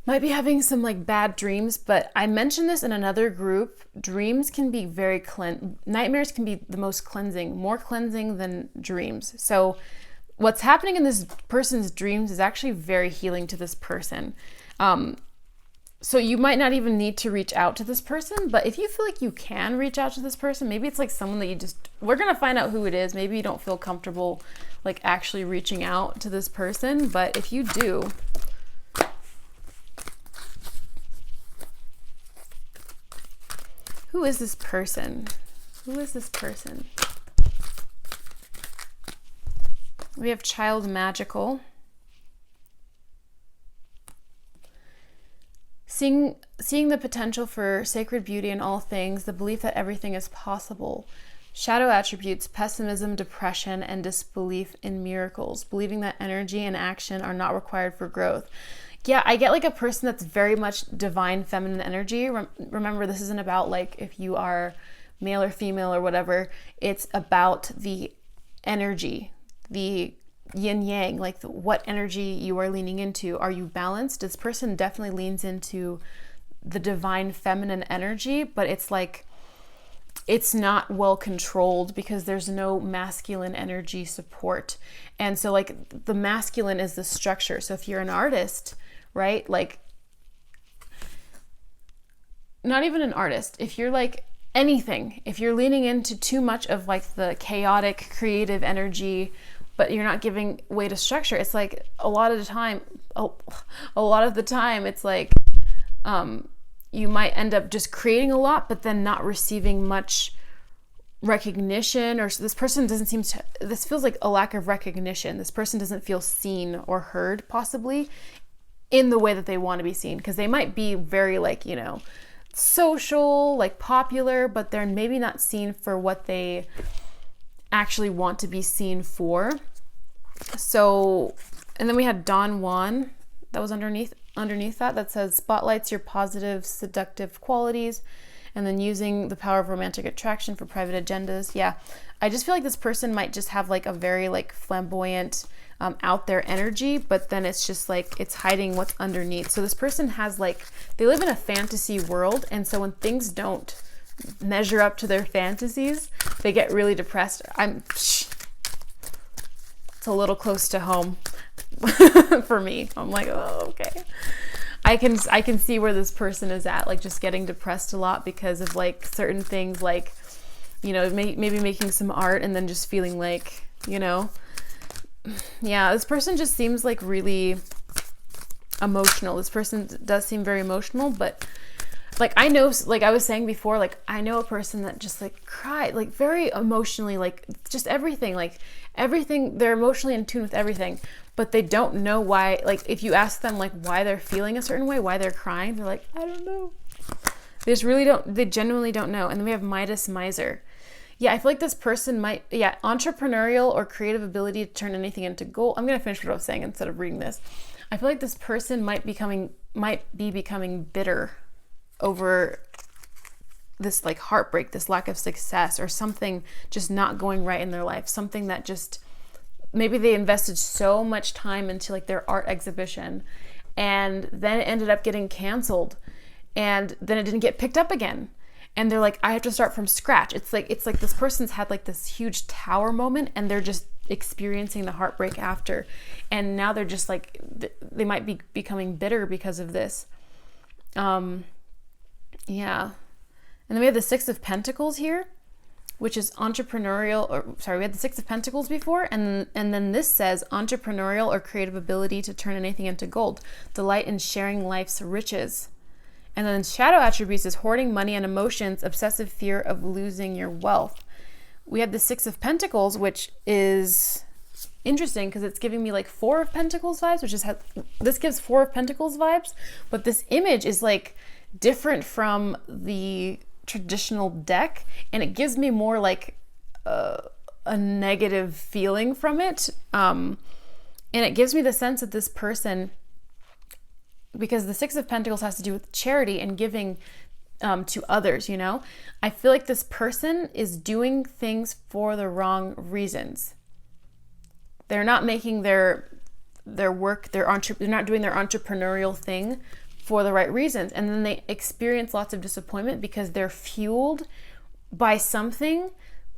might be having some like bad dreams, but I mentioned this in another group. Dreams can be very nightmares can be the most cleansing, more cleansing than dreams. So what's happening in this person's dreams is actually very healing to this person. So you might not even need to reach out to this person, but if you feel like you can reach out to this person, maybe it's like someone that we're going to find out who it is. Maybe you don't feel comfortable like actually reaching out to this person, but if you do, who is this person? Who is this person? We have Child Magical. Seeing the potential for sacred beauty in all things, the belief that everything is possible. Shadow attributes, pessimism, depression, and disbelief in miracles. Believing that energy and action are not required for growth. Yeah, I get like a person that's very much divine feminine energy. Remember, this isn't about like if you are male or female or whatever. It's about the energy, the yin yang, like what energy you are leaning into. Are you balanced? This person definitely leans into the divine feminine energy, but it's like it's not well controlled because there's no masculine energy support. And so like the masculine is the structure. So if you're an artist, right, like not even an artist, if you're like anything, if you're leaning into too much of like the chaotic creative energy, but you're not giving way to structure, it's like a lot of the time it's like you might end up just creating a lot but then not receiving much recognition, or this person this feels like a lack of recognition. This person doesn't feel seen or heard possibly in the way that they want to be seen, because they might be very like, you know, social, like popular, but they're maybe not seen for what they actually want to be seen for. So, and then we had Don Juan that was underneath that says spotlights your positive seductive qualities, and then using the power of romantic attraction for private agendas. Yeah, I just feel like this person might just have like a very like flamboyant out there energy, but then it's just like it's hiding what's underneath. So this person has like, they live in a fantasy world, and so when things don't measure up to their fantasies, they get really depressed. It's a little close to home for me. I'm like, oh, okay. I can see where this person is at, like just getting depressed a lot because of like certain things, like, you know, maybe making some art and then just feeling like, you know, yeah, this person just seems like really emotional. This person does seem very emotional, but like I know, like I was saying before, like I know a person that just like cried, like very emotionally, like just everything, they're emotionally in tune with everything, but they don't know why. Like if you ask them like why they're feeling a certain way, why they're crying, they're like, I don't know. They genuinely don't know. And then we have Midas Miser. Yeah, I feel like this person might, entrepreneurial or creative ability to turn anything into gold. I'm going to finish what I was saying instead of reading this. I feel like this person might be becoming bitter over this like heartbreak, this lack of success, or something just not going right in their life. Something that just, maybe they invested so much time into like their art exhibition, and then it ended up getting canceled, and then it didn't get picked up again. And they're like, I have to start from scratch. It's like this person's had like this huge tower moment, and they're just experiencing the heartbreak after. And now they're just like, they might be becoming bitter because of this. Yeah. And then we have the Six of Pentacles here, which is entrepreneurial, we had the Six of Pentacles before, and then this says entrepreneurial or creative ability to turn anything into gold, delight in sharing life's riches. And then shadow attributes is hoarding money and emotions, obsessive fear of losing your wealth. We have the Six of Pentacles, which is interesting because it's giving me like Four of Pentacles vibes, which is this gives Four of Pentacles vibes, but this image is like different from the traditional deck, and it gives me more like a negative feeling from it, and it gives me the sense that this person, because the Six of Pentacles has to do with charity and giving to others, you know, I feel like this person is doing things for the wrong reasons. They're not making their work, they're not doing their entrepreneurial thing for the right reasons. And then they experience lots of disappointment because they're fueled by something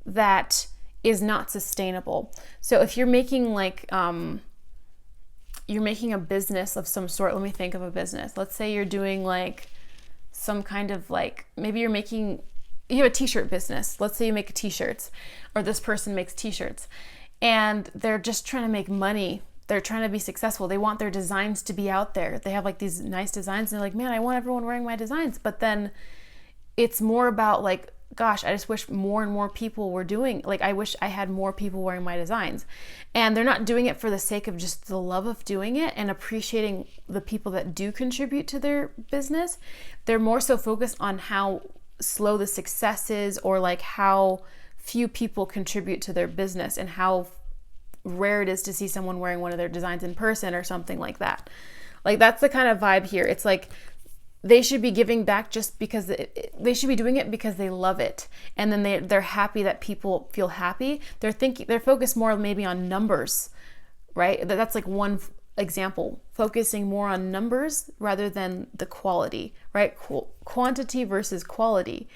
that is not sustainable. So if you're making like, you're making a business of some sort, let me think of a business. Let's say you're doing like some kind of like, maybe you have a t-shirt business. Let's say you make t-shirts, or this person makes t-shirts, and they're just trying to make money. They're trying to be successful. They want their designs to be out there. They have like these nice designs and they're like, man, I want everyone wearing my designs. But then it's more about like, gosh, I just wish more and more people were doing, like, I wish I had more people wearing my designs. And they're not doing it for the sake of just the love of doing it and appreciating the people that do contribute to their business. They're more so focused on how slow the success is, or like how few people contribute to their business and how rare it is to see someone wearing one of their designs in person or something like that. Like, that's the kind of vibe here. It's like they should be giving back just because they should be doing it because they love it. And then they're happy that people feel happy. They're focused more maybe on numbers, right? That's like one example, focusing more on numbers rather than the quality, right? Quantity versus quality,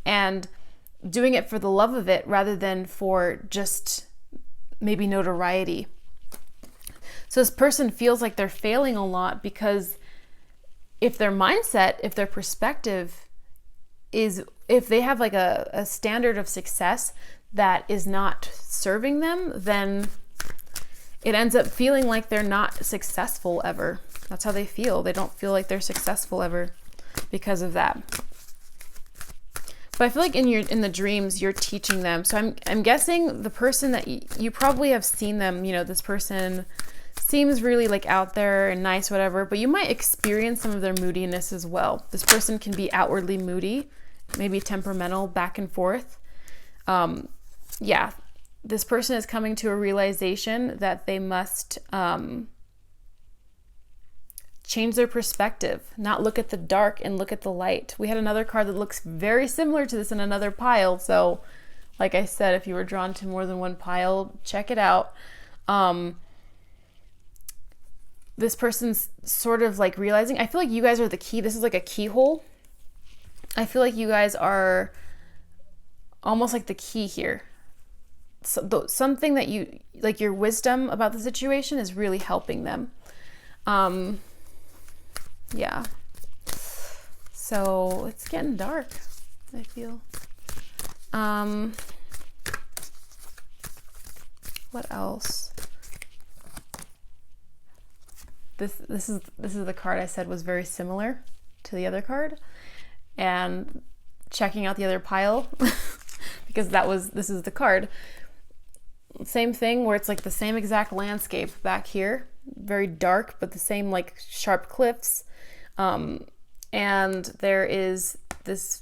and doing it for the love of it rather than for just maybe notoriety. So this person feels like they're failing a lot because if their mindset, if their perspective is, if they have like a standard of success that is not serving them, then it ends up feeling like they're not successful ever. That's how they feel. They don't feel like they're successful ever because of that. But I feel like in the dreams, you're teaching them. So I'm guessing the person that you probably have seen them, you know, this person seems really like out there and nice, whatever, but you might experience some of their moodiness as well. This person can be outwardly moody, maybe temperamental, back and forth. Yeah, this person is coming to a realization that they must change their perspective, not look at the dark and look at the light. We had another card that looks very similar to this in another pile. So like I said, if you were drawn to more than one pile, check it out. This person's sort of like realizing, I feel like you guys are the key. This is like a keyhole. I feel like you guys are almost like the key here. So something that you, like your wisdom about the situation is really helping them. Yeah. So it's getting dark, I feel. What else? This is the card I said was very similar to the other card, and checking out the other pile because this is the card. Same thing where it's like the same exact landscape back here, very dark, but the same like sharp cliffs. And there is this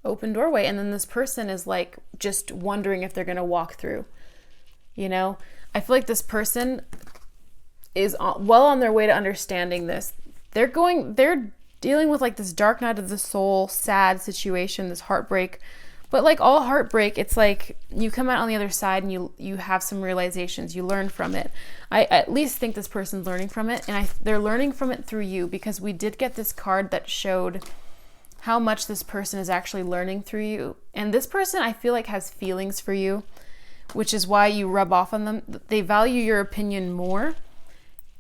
open doorway, and then this person is like just wondering if they're going to walk through, you know? I feel like this person is well on their way to understanding this. They're dealing with like this dark night of the soul, sad situation, this heartbreak. But like all heartbreak, it's like you come out on the other side and you have some realizations, you learn from it. I at least think this person's learning from it, and they're learning from it through you, because we did get this card that showed how much this person is actually learning through you. And this person, I feel like, has feelings for you, which is why you rub off on them. They value your opinion more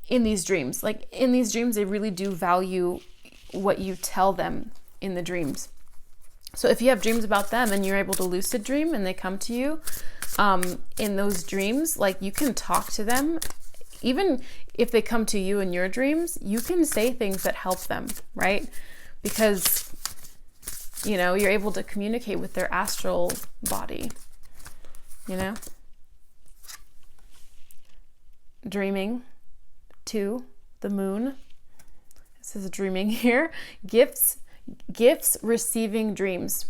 in these dreams. Like in these dreams, they really do value what you tell them in the dreams. So if you have dreams about them and you're able to lucid dream and they come to you in those dreams, like you can talk to them. Even if they come to you in your dreams, you can say things that help them, right? Because, you know, you're able to communicate with their astral body, you know? dreaming. 2, the moon. This is dreaming here. Gifts, receiving dreams.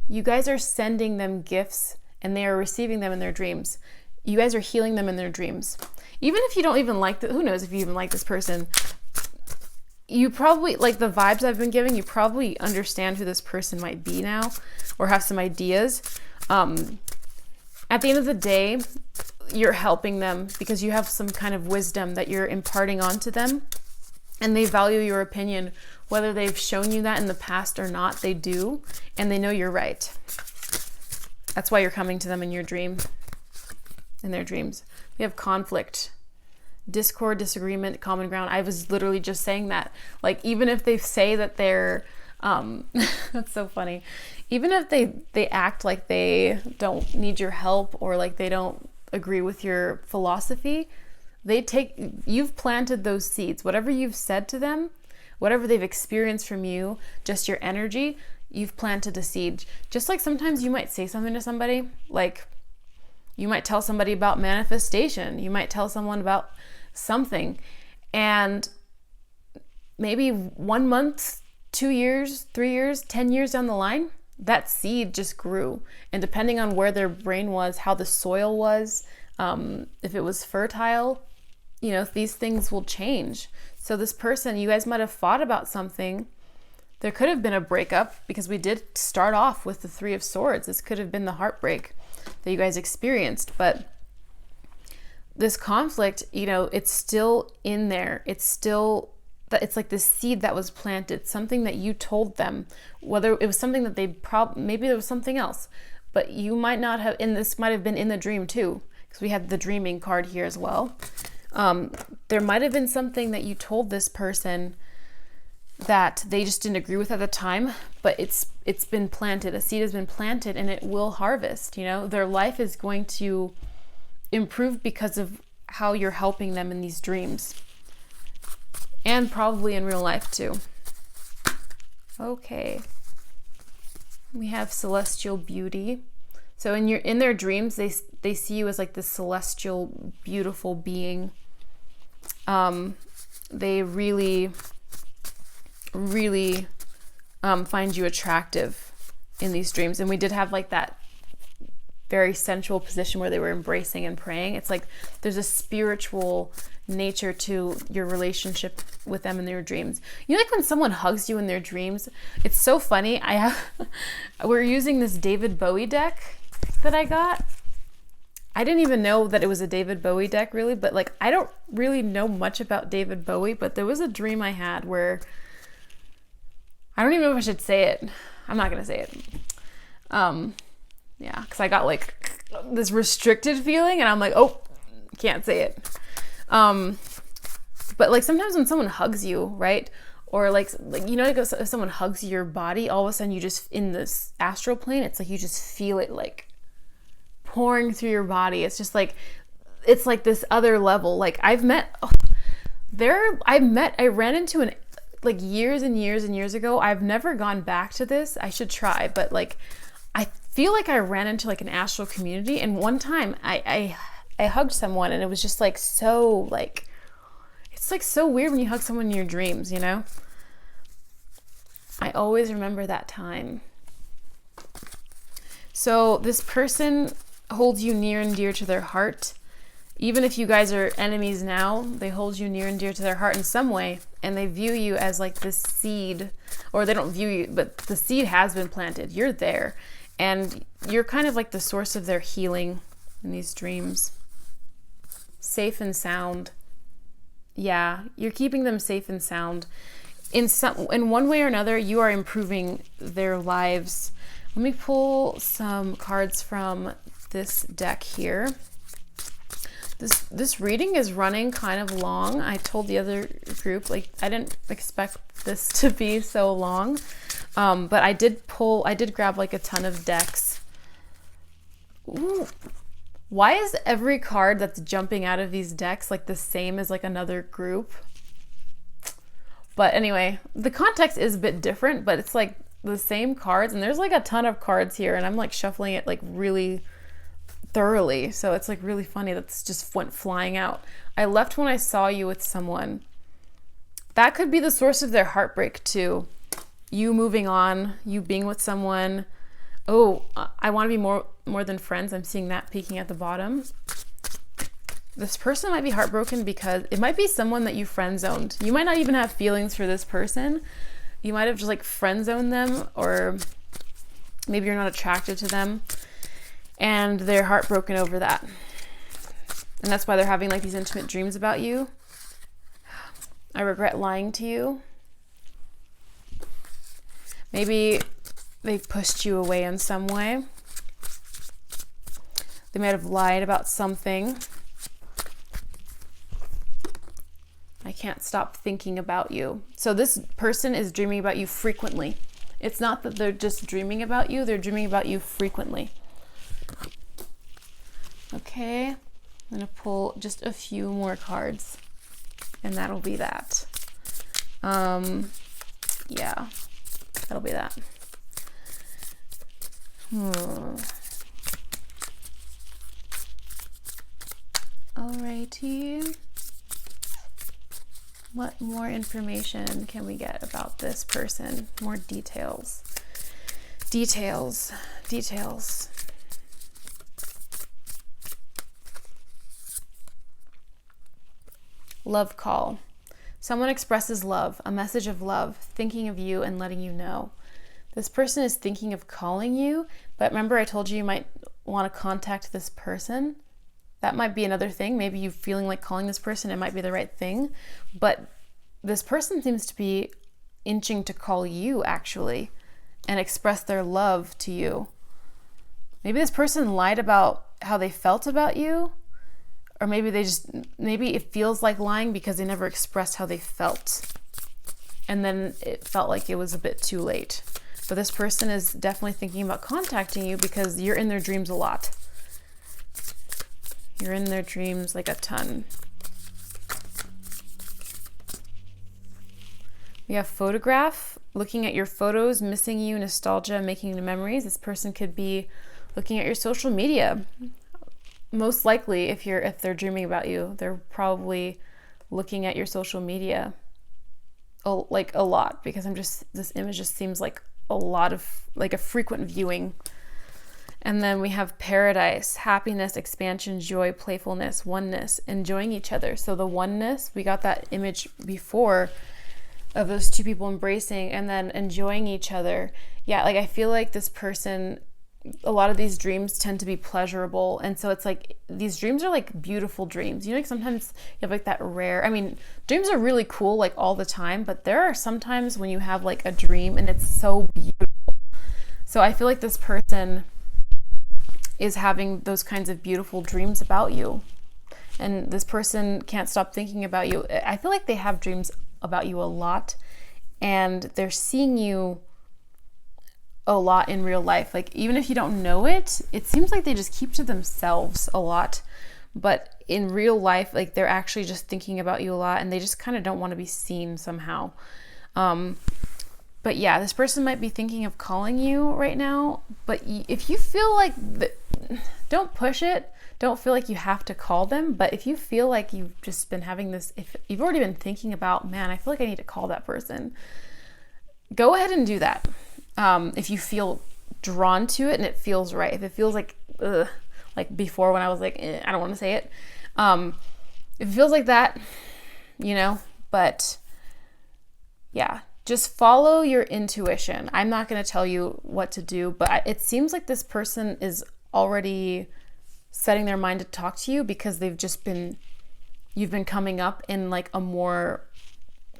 You guys are sending them gifts and they are receiving them in their dreams. You guys are healing them in their dreams. Even if you don't even like who knows if you even like this person, you probably, like the vibes I've been giving, you probably understand who this person might be now or have some ideas. At the end of the day, you're helping them because you have some kind of wisdom that you're imparting onto them, and they value your opinion. Whether they've shown you that in the past or not, they do, and they know you're right. That's why you're coming to them in your dream, in their dreams. We have conflict, discord, disagreement, common ground. I was literally just saying that. Like, even if they say that they're, that's so funny. Even if they act like they don't need your help or like they don't agree with your philosophy, you've planted those seeds. Whatever you've said to them, whatever they've experienced from you, just your energy, you've planted a seed. Just like sometimes you might say something to somebody, like you might tell somebody about manifestation, you might tell someone about something, and maybe 1 month, 2 years, 3 years, 10 years down the line, that seed just grew. And depending on where their brain was, how the soil was, if it was fertile, these things will change. So this person, you guys might have fought about something. There could have been a breakup because we did start off with the 3 of Swords. This could have been the heartbreak that you guys experienced, but this conflict, it's still in there. It's like this seed that was planted, something that you told them, whether it was something that maybe there was something else, but you might not have, and this might have been in the dream too, because we have the dreaming card here as well. There might have been something that you told this person that they just didn't agree with at the time, but it's been planted. A seed has been planted and it will harvest. Their life is going to improve because of how you're helping them in these dreams, and probably in real life too. Okay, we have celestial beauty. So in their dreams, they see you as like this celestial, beautiful being. They really find you attractive in these dreams. And we did have like that very sensual position where they were embracing and praying. It's like there's a spiritual nature to your relationship with them in their dreams. Like when someone hugs you in their dreams, it's so funny. We're using this David Bowie deck that I got. I didn't even know that it was a David Bowie deck really, but like I don't really know much about David Bowie, but there was a dream I had where I don't even know if I should say it. I'm not gonna say it. Yeah, because I got like this restricted feeling and I'm like, oh, can't say it. But like sometimes when someone hugs you, right? Or like if someone hugs your body, all of a sudden you just, in this astral plane, it's like you just feel it like pouring through your body. It's just like, it's like this other level. Like I ran into like years and years and years ago. I've never gone back to this. I should try, but like, I feel like I ran into like an astral community, and one time I hugged someone and it was just like so like, it's like so weird when you hug someone in your dreams, I always remember that time. So this person holds you near and dear to their heart. Even if you guys are enemies now, they hold you near and dear to their heart in some way, and they view you as like this seed, or they don't view you, but the seed has been planted. You're there, and you're kind of like the source of their healing in these dreams. Safe and sound. Yeah, you're keeping them safe and sound. In one way or another, you are improving their lives. Let me pull some cards from this deck here. This reading is running kind of long. I told the other group, like, I didn't expect this to be so long. But I did grab like a ton of decks. Ooh. Why is every card that's jumping out of these decks like the same as like another group? But anyway, the context is a bit different, but it's like the same cards, and there's like a ton of cards here, and I'm like shuffling it like really thoroughly. So it's like really funny that's just went flying out. I left when I saw you with someone. That could be the source of their heartbreak too. You moving on, you being with someone. Oh, I want to be more than friends. I'm seeing that peeking at the bottom. This person might be heartbroken because it might be someone that you friend zoned. You might not even have feelings for this person. You might have just like friend zoned them, or maybe you're not attracted to them and they're heartbroken over that. And that's why they're having like these intimate dreams about you. I regret lying to you. Maybe they pushed you away in some way. They might have lied about something. I can't stop thinking about you. So this person is dreaming about you frequently. It's not that they're just dreaming about you, they're dreaming about you frequently. Okay, I'm gonna pull just a few more cards and that'll be that. Yeah, that'll be that. Alrighty. What more information can we get about this person? More details. Details. Love call. Someone expresses love, a message of love, thinking of you and letting you know. This person is thinking of calling you, but remember I told you you might want to contact this person. That might be another thing. Maybe you feeling like calling this person, it might be the right thing. But this person seems to be inching to call you actually and express their love to you. Maybe this person lied about how they felt about you, or maybe it feels like lying because they never expressed how they felt. And then it felt like it was a bit too late. But this person is definitely thinking about contacting you because you're in their dreams a lot. You're in their dreams like a ton. We have photograph, looking at your photos, missing you, nostalgia, making new memories. This person could be looking at your social media. Most likely, if they're dreaming about you, they're probably looking at your social media like a lot, because this image just seems like a lot of, like a frequent viewing. And then we have paradise, happiness, expansion, joy, playfulness, oneness, enjoying each other. So the oneness, we got that image before of those two people embracing and then enjoying each other. Yeah, like I feel like this person, a lot of these dreams tend to be pleasurable. And so it's like, these dreams are like beautiful dreams. You know, like sometimes you have like that rare, I mean, dreams are really cool like all the time, but there are sometimes when you have like a dream and it's so beautiful. So I feel like this person is having those kinds of beautiful dreams about you. And this person can't stop thinking about you. I feel like they have dreams about you a lot, and they're seeing you a lot in real life. Like even if you don't know it, it seems like they just keep to themselves a lot. But in real life, like they're actually just thinking about you a lot, and they just kind of don't want to be seen somehow. But yeah, this person might be thinking of calling you right now, but if you feel like, don't push it. Don't feel like you have to call them. But if you feel like you've just been having this, if you've already been thinking about, man, I feel like I need to call that person, go ahead and do that. If you feel drawn to it and it feels right. If it feels like, like before when I was like, I don't want to say it. If it feels like that, you know, but yeah. Just follow your intuition. I'm not going to tell you what to do, but it seems like this person is already setting their mind to talk to you because you've been coming up in like a more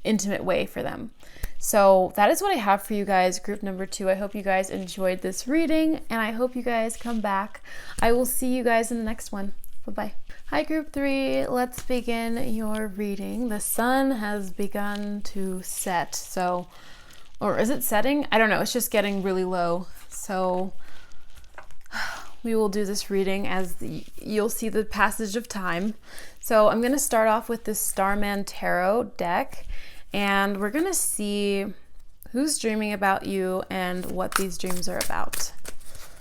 intimate way for them. So that is what I have for you guys, group number 2. I hope you guys enjoyed this reading, and I hope you guys come back. I will see you guys in the next one. Bye-bye. Hi, group 3. Let's begin your reading. The sun has begun to set. So, or is it setting? I don't know. It's just getting really low. So we will do this reading as you'll see the passage of time. So I'm going to start off with this Starman Tarot deck, and we're going to see who's dreaming about you and what these dreams are about.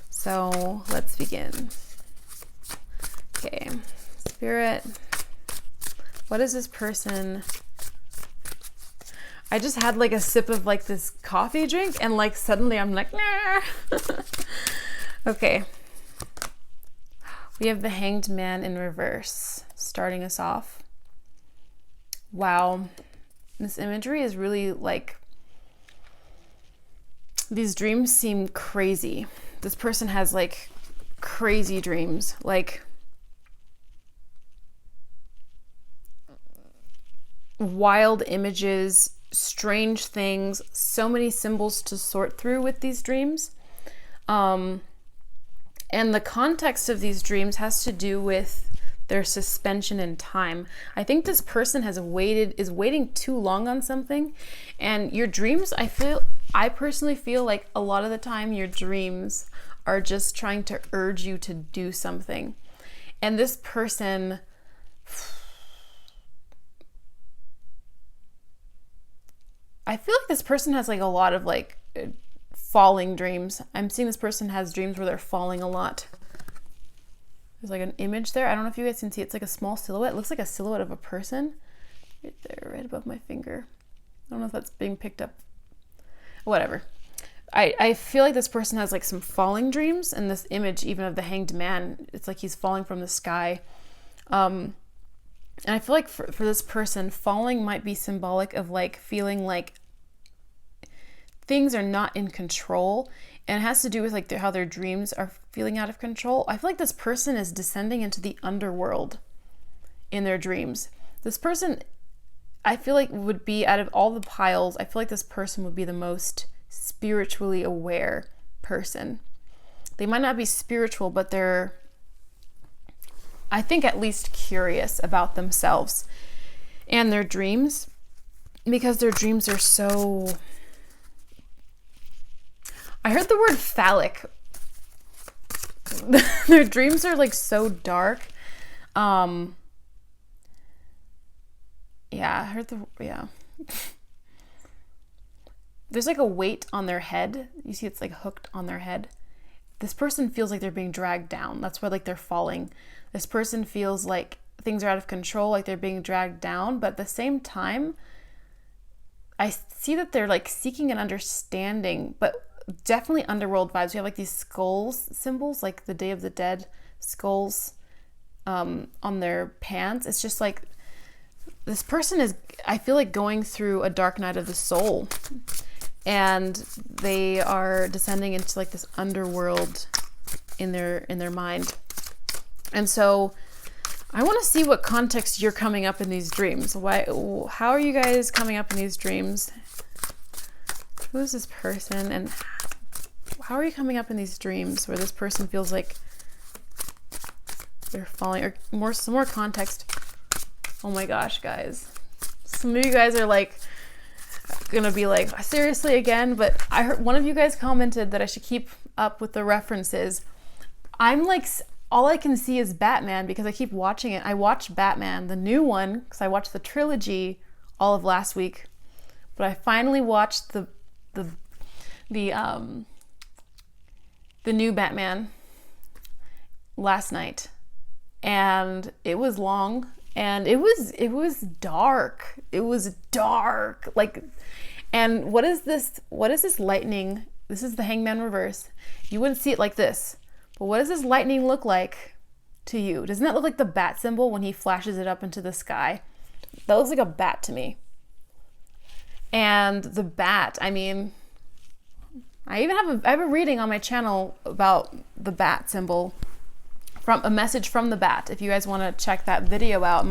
So let's begin. Okay, Spirit, what is this person? I just had like a sip of like this coffee drink and like suddenly I'm like, nah. Okay. We have the Hanged Man in reverse, starting us off. Wow. This imagery is really like, these dreams seem crazy. This person has like crazy dreams, like wild images, strange things, so many symbols to sort through with these dreams. And the context of these dreams has to do with their suspension in time. I think this person is waiting too long on something. And your dreams, I personally feel like a lot of the time your dreams are just trying to urge you to do something. And this person, I feel like this person has like a lot of like falling dreams. I'm seeing this person has dreams where they're falling a lot. There's like an image there. I don't know if you guys can see. It's like a small silhouette. It looks like a silhouette of a person right there, right above my finger. I don't know if that's being picked up. Whatever. I feel like this person has like some falling dreams, and this image even of the Hanged Man, it's like he's falling from the sky. And I feel like for this person, falling might be symbolic of like feeling like things are not in control, and it has to do with like how their dreams are feeling out of control. I feel like this person is descending into the underworld in their dreams. This person, I feel like, would be, out of all the piles, I feel like this person would be the most spiritually aware person. They might not be spiritual, but they're, I think, at least curious about themselves and their dreams, because their dreams are so, I heard the word phallic. Their dreams are like so dark. Yeah, I heard there's like a weight on their head. You see it's like hooked on their head. This person feels like they're being dragged down. That's why like they're falling. This person feels like things are out of control, like they're being dragged down, but at the same time, I see that they're like seeking an understanding, but definitely underworld vibes. We have like these skulls symbols, like the Day of the Dead skulls on their pants. It's just like this person is, I feel like, going through a dark night of the soul, and they are descending into like this underworld in their mind. And so I want to see what context you're coming up in these dreams. How are you guys coming up in these dreams? Who is this person, and how are you coming up in these dreams where this person feels like they're falling? Or some more context. Oh my gosh, guys. Some of you guys are like gonna be like, seriously again? But I heard one of you guys commented that I should keep up with the references. I'm like, all I can see is Batman because I keep watching it. I watched Batman, the new one, because I watched the trilogy all of last week. But I finally watched the new Batman last night, and it was long, and it was dark. It was dark, like, and what is this lightning? This is the Hangman reverse. You wouldn't see it like this, but what does this lightning look like to you? Doesn't that look like the bat symbol when he flashes it up into the sky? That looks like a bat to me. And the bat, I mean, I have a reading on my channel about the bat symbol, from a message from the bat. If you guys want to check that video out,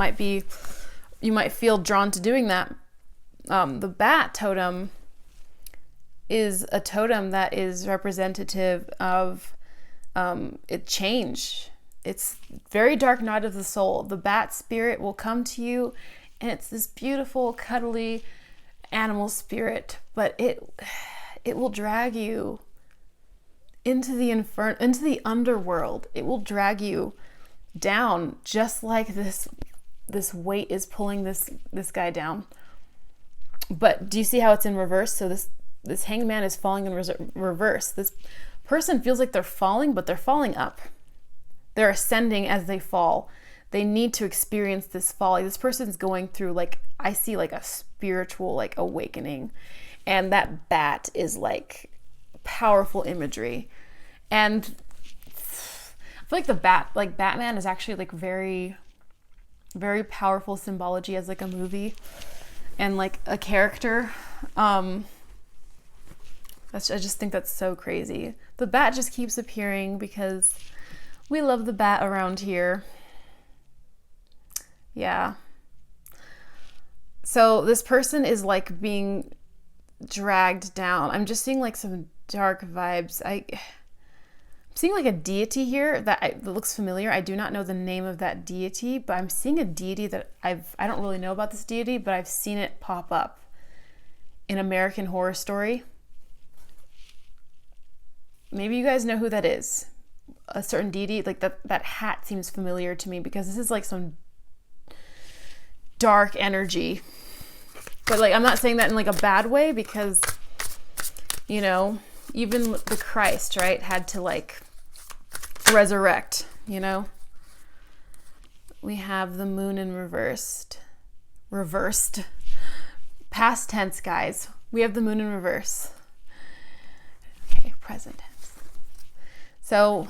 you might feel drawn to doing that. The bat totem is a totem that is representative of change. It's very dark night of the soul. The bat spirit will come to you, and it's this beautiful, cuddly animal spirit, but it will drag you into the underworld. It will drag you down, just like this weight is pulling this guy down. But do you see how it's in reverse? So this hangman is falling in reverse. This person feels like they're falling, but they're falling up. they're ascending as they fall. They need to experience this fall. Like, this person's going through, like, I see like a spiritual like awakening, and that bat is like powerful imagery. And I feel like the bat, like Batman, is actually like very, very powerful symbology as like a movie and like a character. I just think that's so crazy. The bat just keeps appearing because we love the bat around here. Yeah. So this person is like being dragged down. I'm just seeing like some dark vibes. I'm seeing like a deity here that looks familiar. I do not know the name of that deity, but I'm seeing a deity that I don't really know about this deity, but I've seen it pop up in American Horror Story. Maybe you guys know who that is. A certain deity, like that hat seems familiar to me because this is like some dark energy. But like, I'm not saying that in like a bad way, because, you know, even the Christ, right, had to like resurrect, you know. We have the moon in reversed. Past tense, guys. We have the moon in reverse. Okay, present tense. So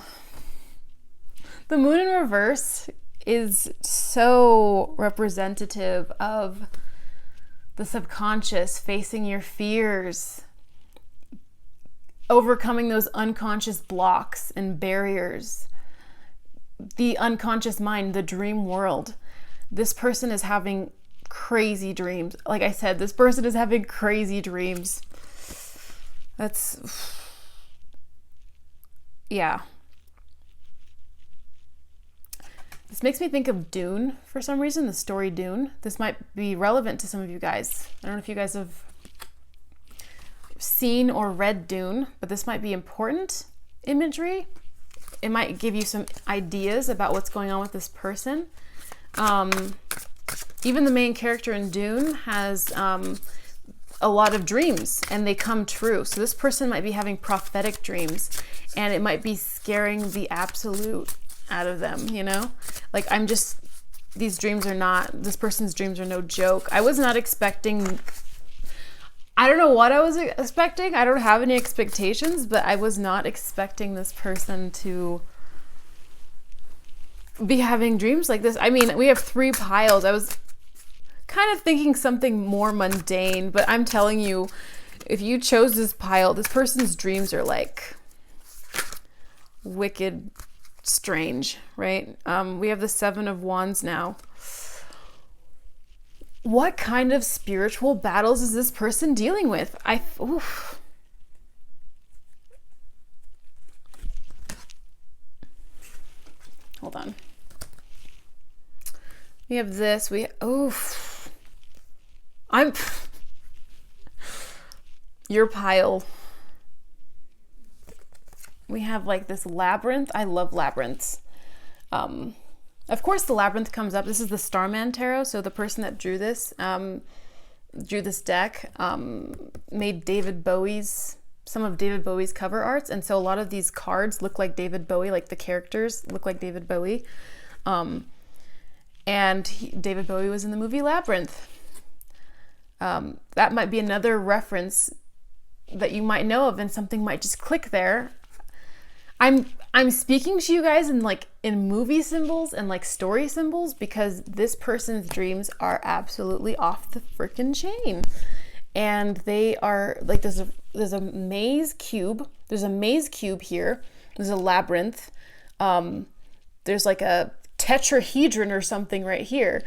the moon in reverse is so representative of the subconscious, facing your fears, overcoming those unconscious blocks and barriers, the unconscious mind, the dream world. This person is having crazy dreams. Like I said, this person is having crazy dreams. Yeah. This makes me think of Dune for some reason, the story Dune. This might be relevant to some of you guys. I don't know if you guys have seen or read Dune, but this might be important imagery. It might give you some ideas about what's going on with this person. Even the main character in Dune has a lot of dreams, and they come true. So this person might be having prophetic dreams, and it might be scaring the absolute out of them, you know? Like, this person's dreams are no joke. I was not expecting, I don't know what I was expecting. I don't have any expectations, but I was not expecting this person to be having dreams like this. I mean, we have 3 piles. I was kind of thinking something more mundane, but I'm telling you, if you chose this pile, this person's dreams are like wicked strange, right? We have the 7 of Wands now. What kind of spiritual battles is this person dealing with? Hold on. We have this. Your pile. We have like this labyrinth. I love labyrinths. Of course, the labyrinth comes up. This is the Starman Tarot. So the person that drew this deck, made some of David Bowie's cover arts. And so a lot of these cards look like David Bowie, like the characters look like David Bowie. David Bowie was in the movie Labyrinth. That might be another reference that you might know of, and something might just click there. I'm speaking to you guys in movie symbols and like story symbols, because this person's dreams are absolutely off the freaking chain. And they are like, there's a maze cube. There's a maze cube here. There's a labyrinth. There's like a tetrahedron or something right here.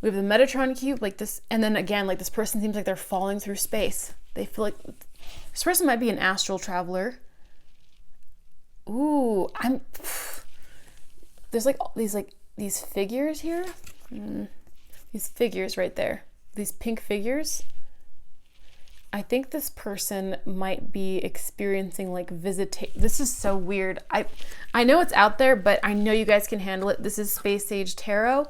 We have the Metatron cube like this. And then again, like this person seems like they're falling through space. They feel like this person might be an astral traveler. Ooh, there's like these figures here. These figures right there. These pink figures. I think this person might be experiencing like this is so weird. I know it's out there, but I know you guys can handle it. This is Space Age Tarot.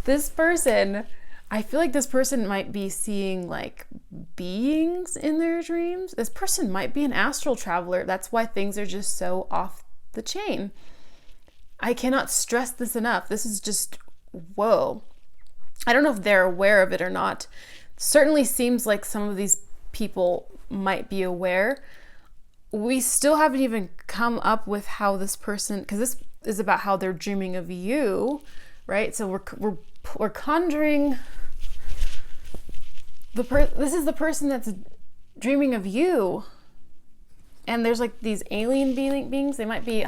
This person, I feel like this person might be seeing like beings in their dreams. This person might be an astral traveler. That's why things are just so off the chain. I cannot stress this enough. This is just, whoa. I don't know if they're aware of it or not. Certainly seems like some of these people might be aware. We still haven't even come up with how this person, because this is about how they're dreaming of you, right? So we're conjuring this is the person that's dreaming of you. And there's like these alien beings. They might be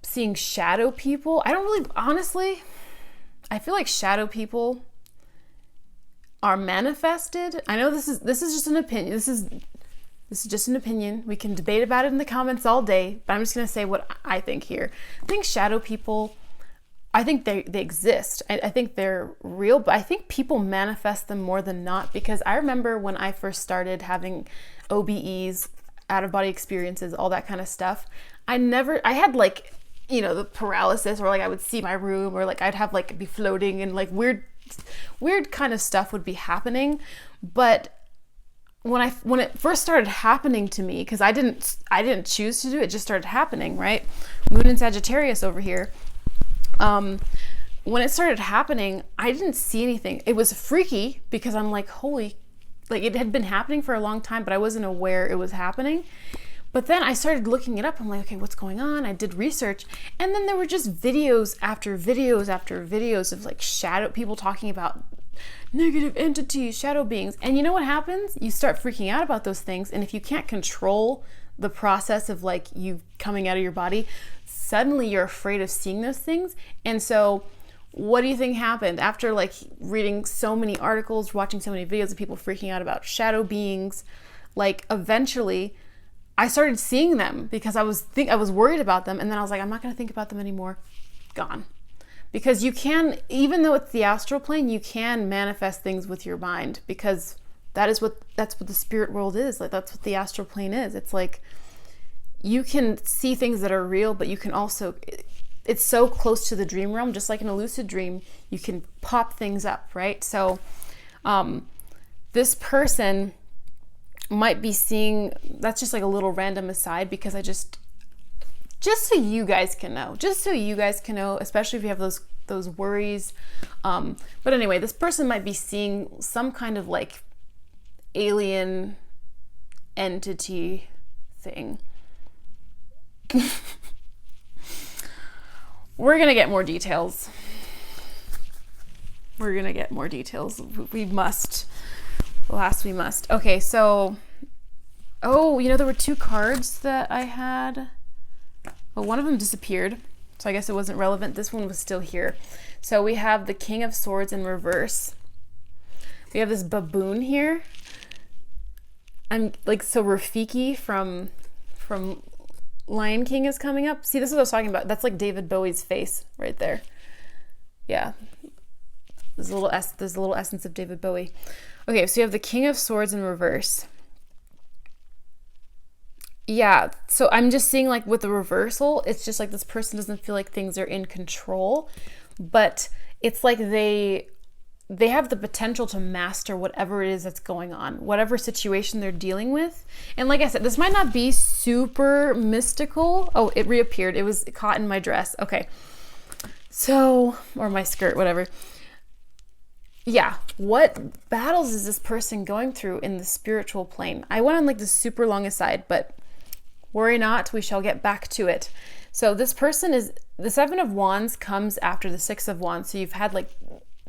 seeing shadow people. I don't really, honestly, I feel like shadow people are manifested. I know this is just an opinion. This is just an opinion. We can debate about it in the comments all day, but I'm just going to say what I think here. I think shadow people, I think they exist. I think they're real, but I think people manifest them more than not, because I remember when I first started having OBEs, out-of-body experiences, all that kind of stuff, I had like, you know, the paralysis, or like I would see my room, or like I'd have like be floating, and like weird kind of stuff would be happening. But when it first started happening to me, because I didn't choose to do it, just started happening, right? Moon in Sagittarius over here. When it started happening, I didn't see anything. It was freaky because I'm like, holy, like it had been happening for a long time, but I wasn't aware it was happening. But then I started looking it up. I'm like, okay, what's going on? I did research, and then there were just videos after videos after videos of like shadow people talking about negative entities, shadow beings. And you know what happens? You start freaking out about those things. And if you can't control the process of like you coming out of your body, suddenly you're afraid of seeing those things. And so what do you think happened after like reading so many articles, watching so many videos of people freaking out about shadow beings? Like eventually I started seeing them because I was worried about them. And then I was like, I'm not going to think about them anymore. Gone. Because you can, even though it's the astral plane, you can manifest things with your mind, because that's what the spirit world is. Like that's what the astral plane is. It's like you can see things that are real, but you can also, it's so close to the dream realm, just like in a lucid dream, you can pop things up, right? So this person might be seeing, that's just like a little random aside, because I just so you guys can know, especially if you have those worries. But anyway, this person might be seeing some kind of like alien entity thing. We're going to get more details. We must. Alas, we must. Okay, so, there were 2 cards that I had. Well, one of them disappeared, so I guess it wasn't relevant. This one was still here. So we have the King of Swords in reverse. We have this baboon here. I'm like, so Rafiki from Lion King is coming up. See, this is what I was talking about. That's like David Bowie's face right there. Yeah. There's a little essence of David Bowie. Okay, so you have the King of Swords in reverse. Yeah, so I'm just seeing like with the reversal, it's just like this person doesn't feel like things are in control, but it's like they have the potential to master whatever it is that's going on, whatever situation they're dealing with. And like I said, this might not be super mystical. Oh, it reappeared. It was caught in my dress. Okay. So, or my skirt, whatever. Yeah, what battles is this person going through in the spiritual plane? I went on like this super long aside, but worry not, we shall get back to it. So this person is, the 7 of Wands comes after the 6 of Wands. So you've had like,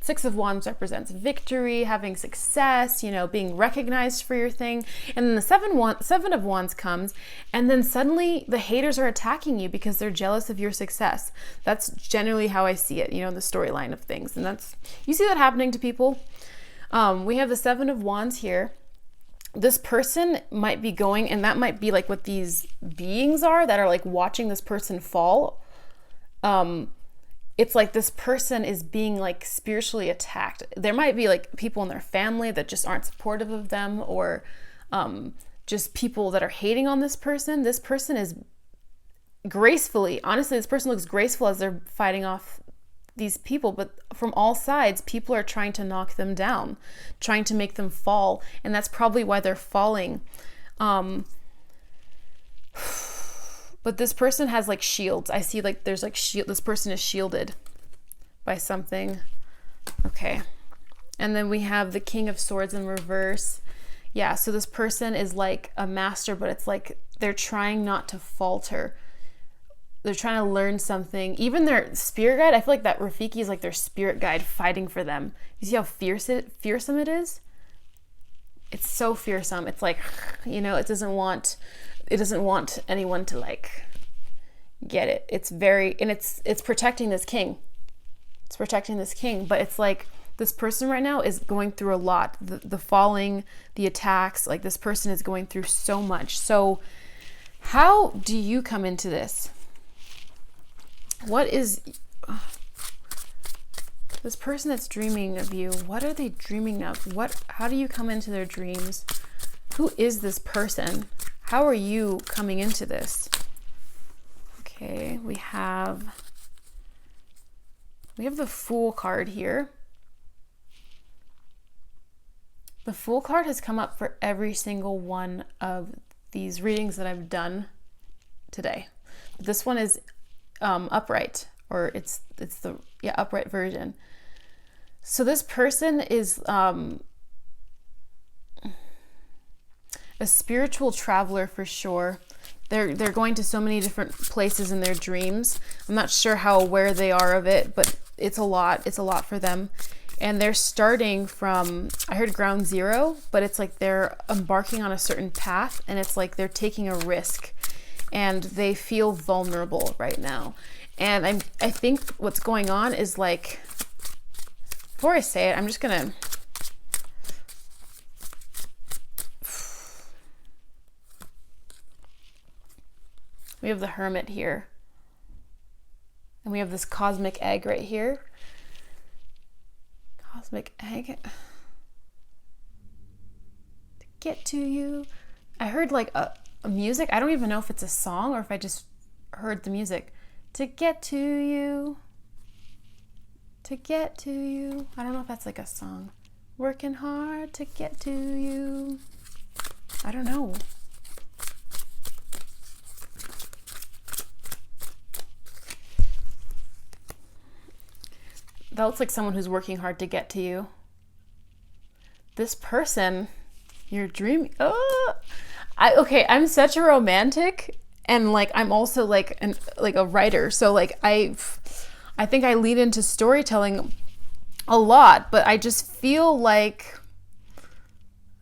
6 of Wands represents victory, having success, being recognized for your thing. And then the 7 of Wands comes, and then suddenly the haters are attacking you because they're jealous of your success. That's generally how I see it, the storyline of things. And you see that happening to people. We have the 7 of Wands here. This person might be going, and that might be like what these beings are that are like watching this person fall. It's like this person is being like spiritually attacked. There might be like people in their family that just aren't supportive of them, or just people that are hating on this person. This person is gracefully, honestly, this person looks graceful as they're fighting off these people, but from all sides, people are trying to knock them down, trying to make them fall. And that's probably why they're falling. But this person has like shields. I see like there's like this person is shielded by something. Okay. And then we have the King of Swords in reverse. Yeah, so this person is like a master, but it's like they're trying not to falter. They're trying to learn something. Even their spirit guide, I feel like that Rafiki is like their spirit guide fighting for them. You see how fearsome it is? It's so fearsome. It's like, you know, it doesn't want anyone to like get it. It's protecting this king. It's protecting this king, but it's like this person right now is going through a lot. The falling, the attacks, like this person is going through so much. So how do you come into this? What is this person that's dreaming of you? What are they dreaming of? How do you come into their dreams? Who is this person? How are you coming into this? Okay, we have the Fool card here. The Fool card has come up for every single one of these readings that I've done today. This one is upright, or it's the upright version. So this person is a spiritual traveler for sure. They're going to so many different places in their dreams. I'm not sure how aware they are of it, but it's a lot for them. And they're starting from, I heard ground zero, but it's like they're embarking on a certain path, and it's like they're taking a risk, and they feel vulnerable right now. And I think what's going on is like, before I say it, I'm just gonna we have the Hermit here, and we have this cosmic egg right here. Cosmic egg. To get to you. I heard like a music. I don't even know if it's a song or if I just heard the music. To get to you. To get to you. I don't know if that's like a song. Working hard to get to you. I don't know. That looks like someone who's working hard to get to you. This person, you're dreaming. Oh, I'm such a romantic, and like I'm also like a writer. So like I think I lead into storytelling a lot, but I just feel like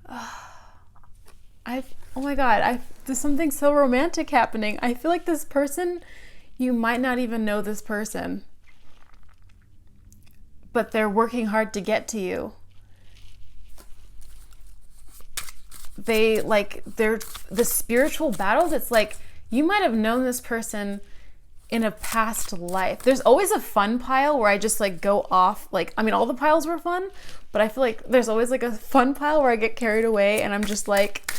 oh my God, there's something so romantic happening. I feel like this person, you might not even know this person, but they're working hard to get to you. They're the spiritual battles. It's like you might have known this person in a past life. There's always a fun pile where I just like go off. Like, I mean, all the piles were fun, but I feel like there's always like a fun pile where I get carried away and I'm just like,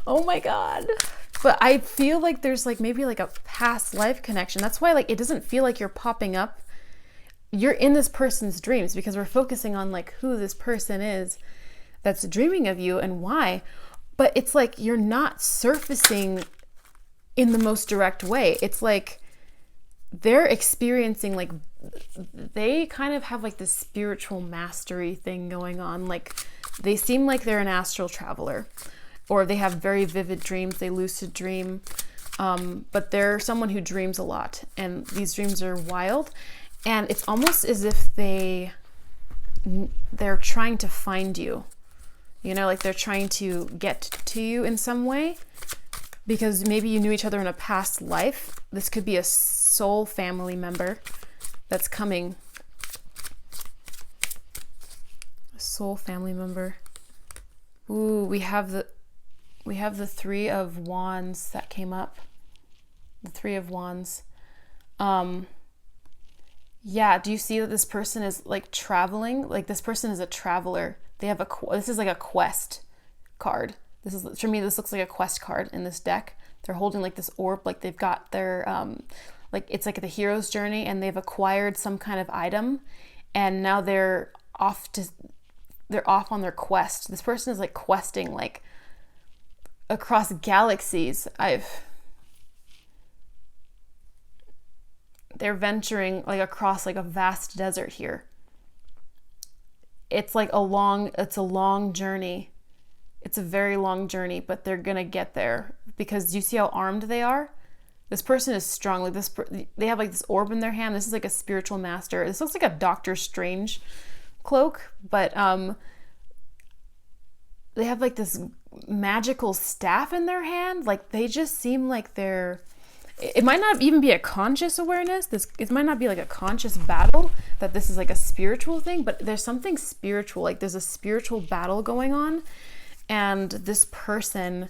oh my God. But I feel like there's like maybe like a past life connection. That's why like it doesn't feel like you're popping up. You're in this person's dreams because we're focusing on like who this person is that's dreaming of you and why. But it's like you're not surfacing in the most direct way. It's like they're experiencing, like they kind of have like this spiritual mastery thing going on. Like they seem like they're an astral traveler, or they have very vivid dreams. They lucid dream, but they're someone who dreams a lot, and these dreams are wild. And it's almost as if they're trying to find you, you know, like they're trying to get to you in some way, because maybe you knew each other in a past life. This could be a soul family member that's coming. A soul family member. Ooh, we have the Three of Wands that came up. The Three of Wands. Yeah, do you see that this person is like traveling? Like this person is a traveler. They have this is like a quest card. To me, this looks like a quest card in this deck. They're holding like this orb, like they've got their, like it's like the hero's journey, and they've acquired some kind of item, and now they're off on their quest. This person is like questing like across galaxies. they're venturing like across like a vast desert here. It's like a long journey. It's a very long journey, but they're gonna get there because you see how armed they are? This person is strong. Like they have like this orb in their hand. This is like a spiritual master. This looks like a Doctor Strange cloak, but they have like this magical staff in their hand. Like they just seem like it might not even be a conscious awareness. It might not be like a conscious battle, that this is like a spiritual thing, but there's something spiritual. Like there's a spiritual battle going on, and this person,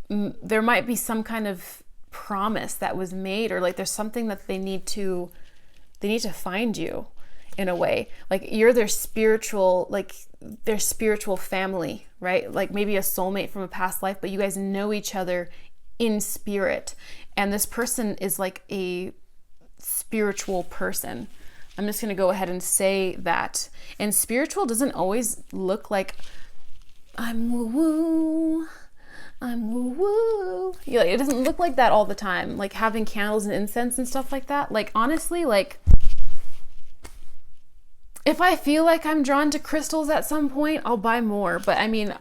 there might be some kind of promise that was made, or like there's something that they need to find you in a way. Like you're their spiritual family, right? Like maybe a soulmate from a past life, but you guys know each other in spirit. And this person is like a spiritual person. I'm just going to go ahead and say that. And spiritual doesn't always look like I'm woo-woo. Yeah, it doesn't look like that all the time. Like having candles and incense and stuff like that. Like honestly, like if I feel like I'm drawn to crystals at some point, I'll buy more. But I mean,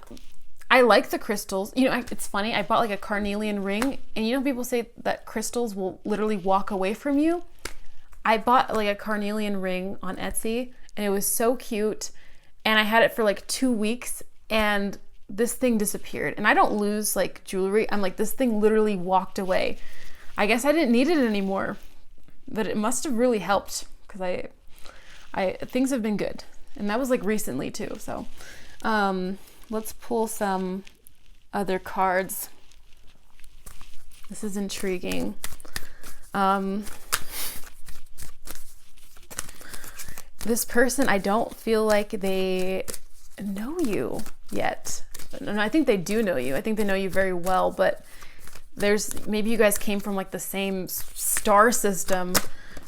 I like the crystals. You know, it's funny. I bought like a carnelian ring, and you know, people say that crystals will literally walk away from you. I bought like a carnelian ring on Etsy, and it was so cute. And I had it for like 2 weeks, and this thing disappeared. And I don't lose like jewelry. I'm like, this thing literally walked away. I guess I didn't need it anymore, but it must have really helped, because I things have been good. And that was like recently too. So, let's pull some other cards. This is intriguing. This person, I don't feel like they know you yet. And I think they do know you. I think they know you very well, but maybe you guys came from like the same star system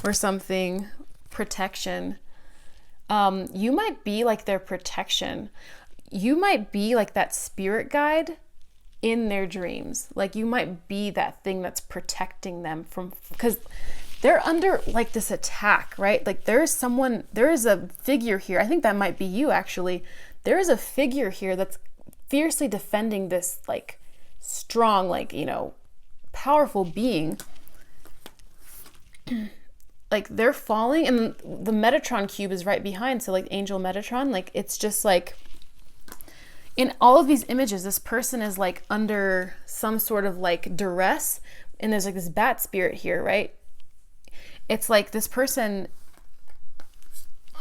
or something. Protection. You might be like their protection. You might be like that spirit guide in their dreams. Like you might be that thing that's protecting them from, because they're under like this attack, right? Like there is a figure here. I think that might be you actually. There is a figure here that's fiercely defending this like strong, like, you know, powerful being. Like they're falling, and the Metatron cube is right behind. So like Angel Metatron, like it's just like, in all of these images, this person is like under some sort of like duress, and there's like this bat spirit here, right? It's like this person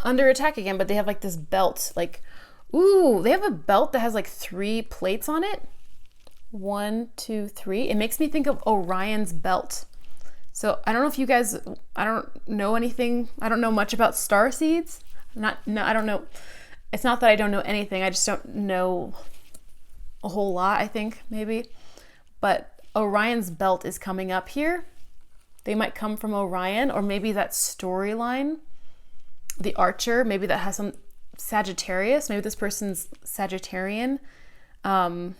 under attack again, but they have like this belt, like, ooh, they have a belt that has like 3 plates on it. 1, 2, 3. It makes me think of Orion's belt. So I don't know if you guys, I don't know anything. I don't know much about starseeds. I don't know. It's not that I don't know anything. I just don't know a whole lot, I think, maybe. But Orion's belt is coming up here. They might come from Orion, or maybe that storyline, the Archer, maybe that has some Sagittarius. Maybe this person's Sagittarian. That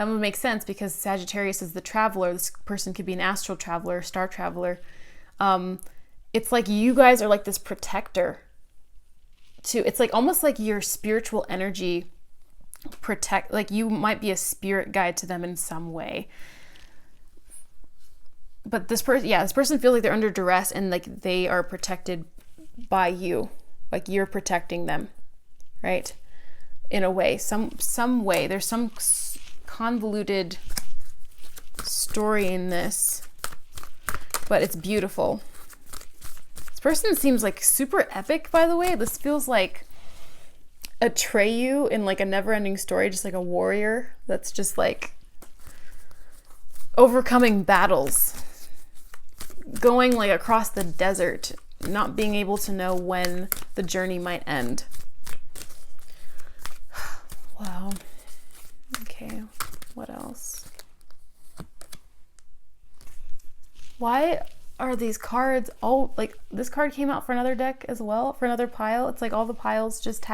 would make sense, because Sagittarius is the traveler. This person could be an astral traveler, star traveler. It's like you guys are like this protector. It's like almost like your spiritual energy like you might be a spirit guide to them in some way. But this person feels like they're under duress, and like they are protected by you, like you're protecting them, right? In a way, some way. There's some convoluted story in this, but it's beautiful. This person seems like super epic, by the way. This feels like Atreyu in like a never-ending story, just like a warrior that's just like overcoming battles, going like across the desert, not being able to know when the journey might end. Wow. Okay, what else? Why are these cards all like, this card came out for another deck as well, for another pile? It's like all the piles just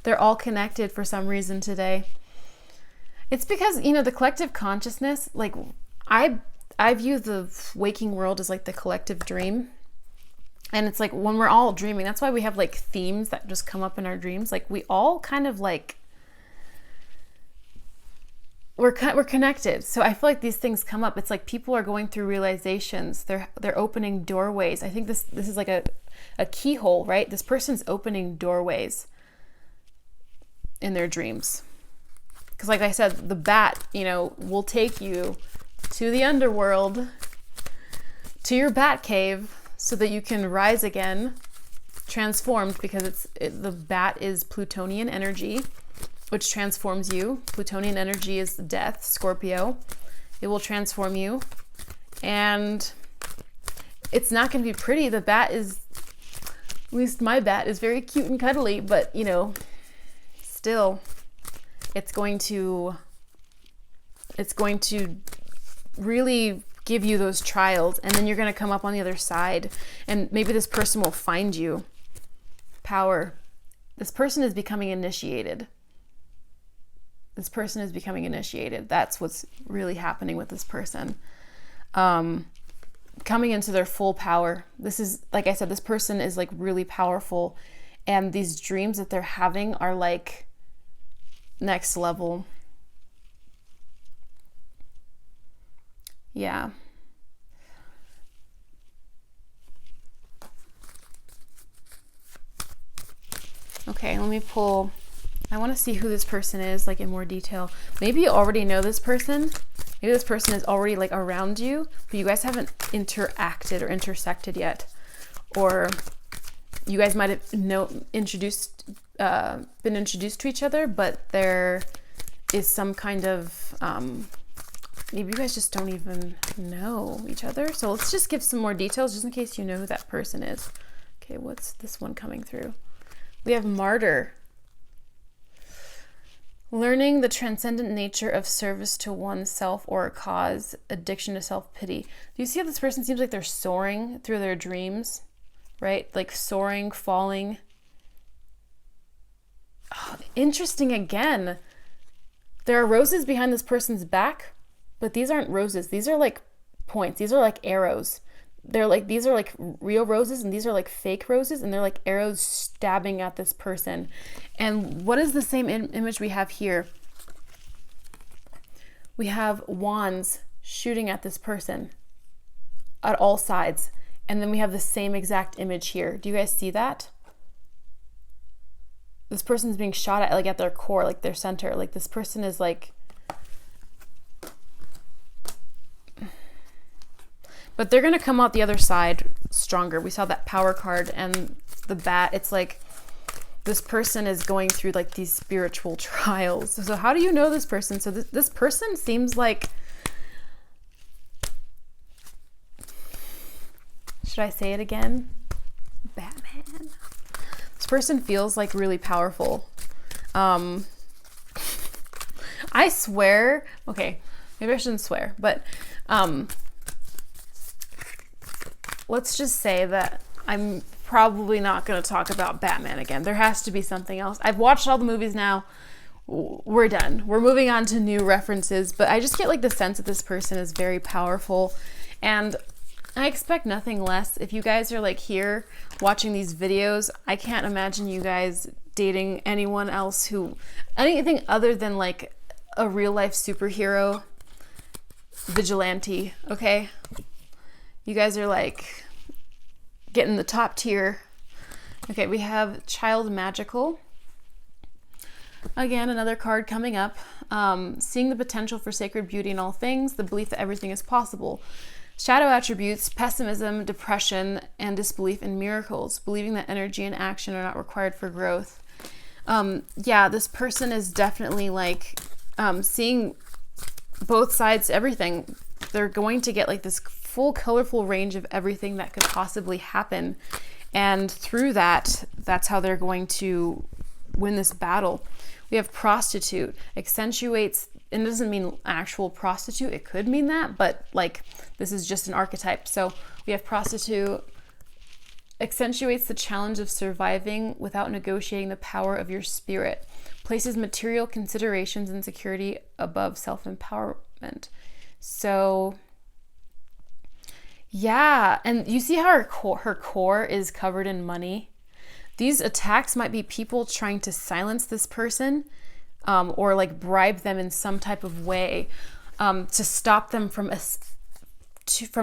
they're all connected for some reason today. It's because, you know, the collective consciousness, like I I view the waking world as like the collective dream. And it's like when we're all dreaming, that's why we have like themes that just come up in our dreams. Like we all kind of like, we're connected. So I feel like these things come up. It's like people are going through realizations. They're opening doorways. I think this is like a keyhole, right? This person's opening doorways in their dreams. Because like I said, the bat, you know, will take you to the underworld, to your bat cave, so that you can rise again, transformed, because the bat is Plutonian energy, which transforms you. Plutonian energy is death, Scorpio. It will transform you. And it's not going to be pretty. The bat is, at least my bat, is very cute and cuddly, but, you know, still, it's going to really give you those trials, and then you're going to come up on the other side, and maybe this person will find you. Power. This person is becoming initiated. This person is becoming initiated. That's what's really happening with this person. Coming into their full power. This is, like I said, this person is like really powerful, and these dreams that they're having are like next level. Yeah. Okay, let me pull. I want to see who this person is, like in more detail. Maybe you already know this person. Maybe this person is already like around you, but you guys haven't interacted or intersected yet. Or you guys might have been introduced to each other, but there is some kind of maybe you guys just don't even know each other. So let's just give some more details just in case you know who that person is. Okay, what's this one coming through? We have martyr. Learning the transcendent nature of service to oneself or a cause, addiction to self-pity. Do you see how this person seems like they're soaring through their dreams, right? Like soaring, falling. Oh, interesting again. There are roses behind this person's back, but these aren't roses. These are like points. These are like arrows. These are like real roses, and these are like fake roses, and they're like arrows stabbing at this person. And what is the same image we have here? We have wands shooting at this person at all sides. And then we have the same exact image here. Do you guys see that? This person's being shot at like at their core, like their center. Like this person is like, but they're going to come out the other side stronger. We saw that power card and the bat. It's like this person is going through like these spiritual trials. So how do you know this person? So this person seems like, should I say it again? Batman. This person feels like really powerful. I swear, okay, maybe I shouldn't swear, but let's just say that I'm probably not going to talk about Batman again. There has to be something else. I've watched all the movies now. We're done. We're moving on to new references, but I just get like the sense that this person is very powerful, and I expect nothing less. If you guys are like here watching these videos, I can't imagine you guys dating anyone else anything other than like a real life superhero vigilante, okay? You guys are like getting the top tier. Okay, we have Child Magical. Again, another card coming up. Seeing the potential for sacred beauty in all things, the belief that everything is possible. Shadow attributes, pessimism, depression, and disbelief in miracles. Believing that energy and action are not required for growth. Yeah, this person is definitely like seeing both sides to everything. They're going to get like this full colorful range of everything that could possibly happen, and through that's how they're going to win this battle. We have prostitute. Accentuates, and it doesn't mean actual prostitute, it could mean that, but like this is just an archetype. So we have prostitute. Accentuates the challenge of surviving without negotiating the power of your spirit. Places material considerations and security above self-empowerment. So Yeah, and you see how her core is covered in money? These attacks might be people trying to silence this person, or like bribe them in some type of way, to stop them from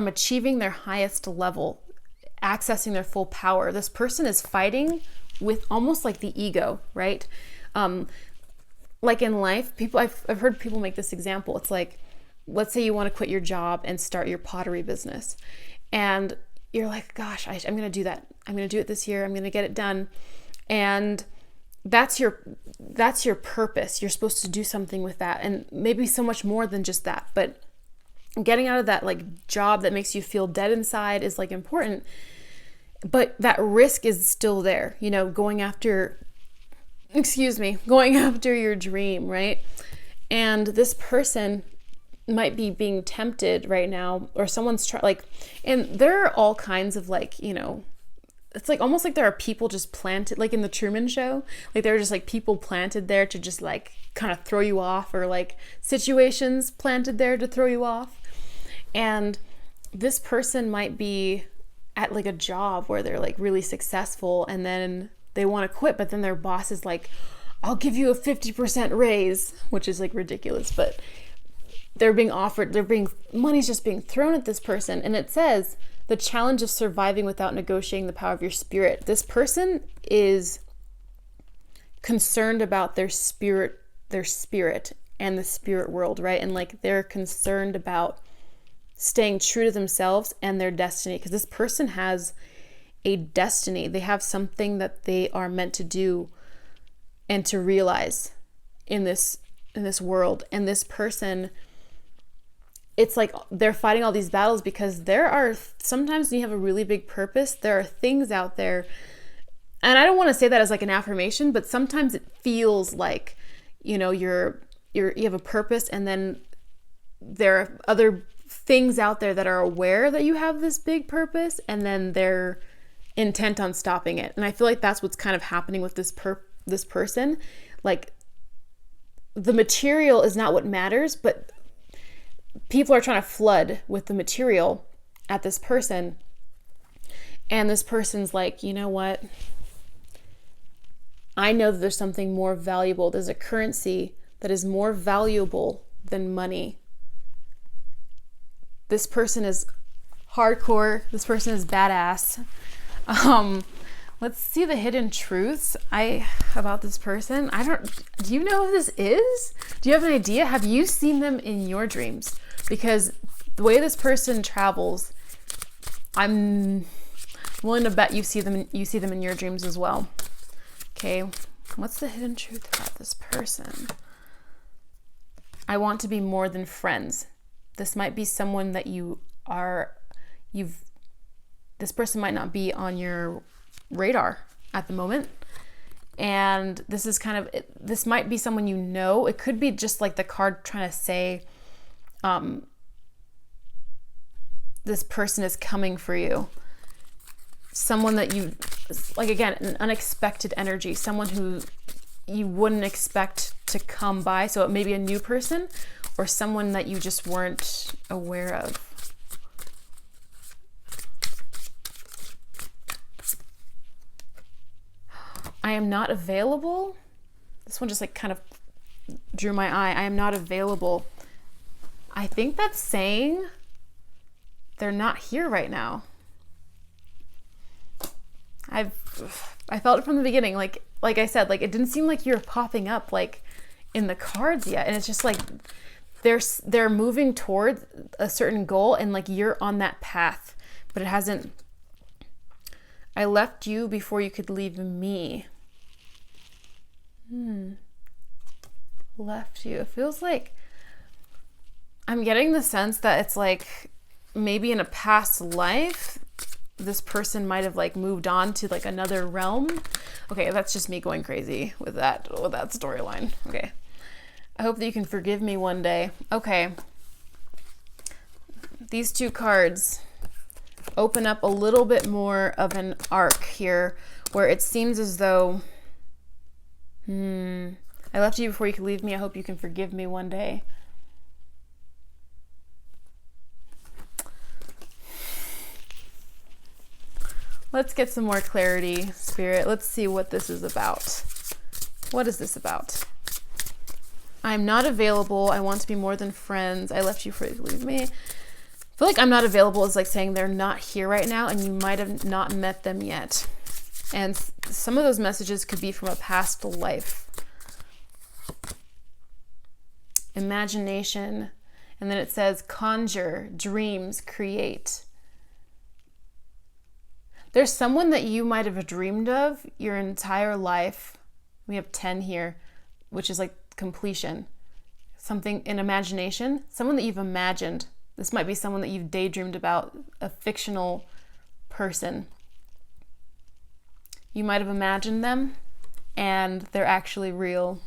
achieving their highest level, accessing their full power. This person is fighting with almost like the ego, right? Like in life, I've heard people make this example. It's like, let's say you want to quit your job and start your pottery business. And you're like, gosh, I'm going to do that. I'm going to do it this year. I'm going to get it done. And that's your purpose. You're supposed to do something with that. And maybe so much more than just that. But getting out of that like job that makes you feel dead inside is like important. But that risk is still there, you know, going after your dream, right? And this person might be being tempted right now, or someone's and there are all kinds of like, you know, it's like almost like there are people just planted, like in the Truman Show, like there are just like people planted there to just like kind of throw you off, or like situations planted there to throw you off. And this person might be at like a job where they're like really successful, and then they want to quit, but then their boss is like, I'll give you a 50% raise, which is like ridiculous, but money's just being thrown at this person. And it says, the challenge of surviving without negotiating the power of your spirit. This person is concerned about their spirit and the spirit world, right? And like they're concerned about staying true to themselves and their destiny, because this person has a destiny. They have something that they are meant to do and to realize in this world. And this person, it's like they're fighting all these battles because there are sometimes when you have a really big purpose, there are things out there. And I don't want to say that as like an affirmation, but sometimes it feels like, you know, you have a purpose, and then there are other things out there that are aware that you have this big purpose, and then they're intent on stopping it. And I feel like that's what's kind of happening with this person. Like the material is not what matters, but people are trying to flood with the material at this person. And this person's like, you know what? I know that there's something more valuable. There's a currency that is more valuable than money. This person is hardcore. This person is badass. Let's see the hidden truths about this person. Do you know who this is? Do you have an idea? Have you seen them in your dreams? Because the way this person travels, I'm willing to bet you see them in your dreams as well. Okay, what's the hidden truth about this person? I want to be more than friends. This might be someone that this person might not be on your radar at the moment. And this might be someone you know. It could be just like the card trying to say, this person is coming for you. Someone that you, like again, an unexpected energy, someone who you wouldn't expect to come by. So it may be a new person or someone that you just weren't aware of. I am not available. This one just like kind of drew my eye. I am not available. I think that's saying they're not here right now. I felt it from the beginning. Like I said, like it didn't seem like you're popping up like in the cards yet. And it's just like they're moving towards a certain goal, and like you're on that path, but it hasn't. I left you before you could leave me. Left you. It feels like I'm getting the sense that it's like maybe in a past life, this person might have like moved on to like another realm. Okay, that's just me going crazy with that storyline. Okay. I hope that you can forgive me one day. Okay. These two cards open up a little bit more of an arc here where it seems as though I left you before you could leave me. I hope you can forgive me one day. Let's get some more clarity, Spirit. Let's see what this is about. What is this about? I'm not available. I want to be more than friends. I left you for you to leave me. I feel like I'm not available is like saying they're not here right now and you might have not met them yet. And some of those messages could be from a past life. Imagination. And then it says conjure, dreams, create. There's someone that you might have dreamed of your entire life. We have 10 here, which is like completion. Something in imagination, someone that you've imagined. This might be someone that you've daydreamed about, a fictional person. You might have imagined them and they're actually real.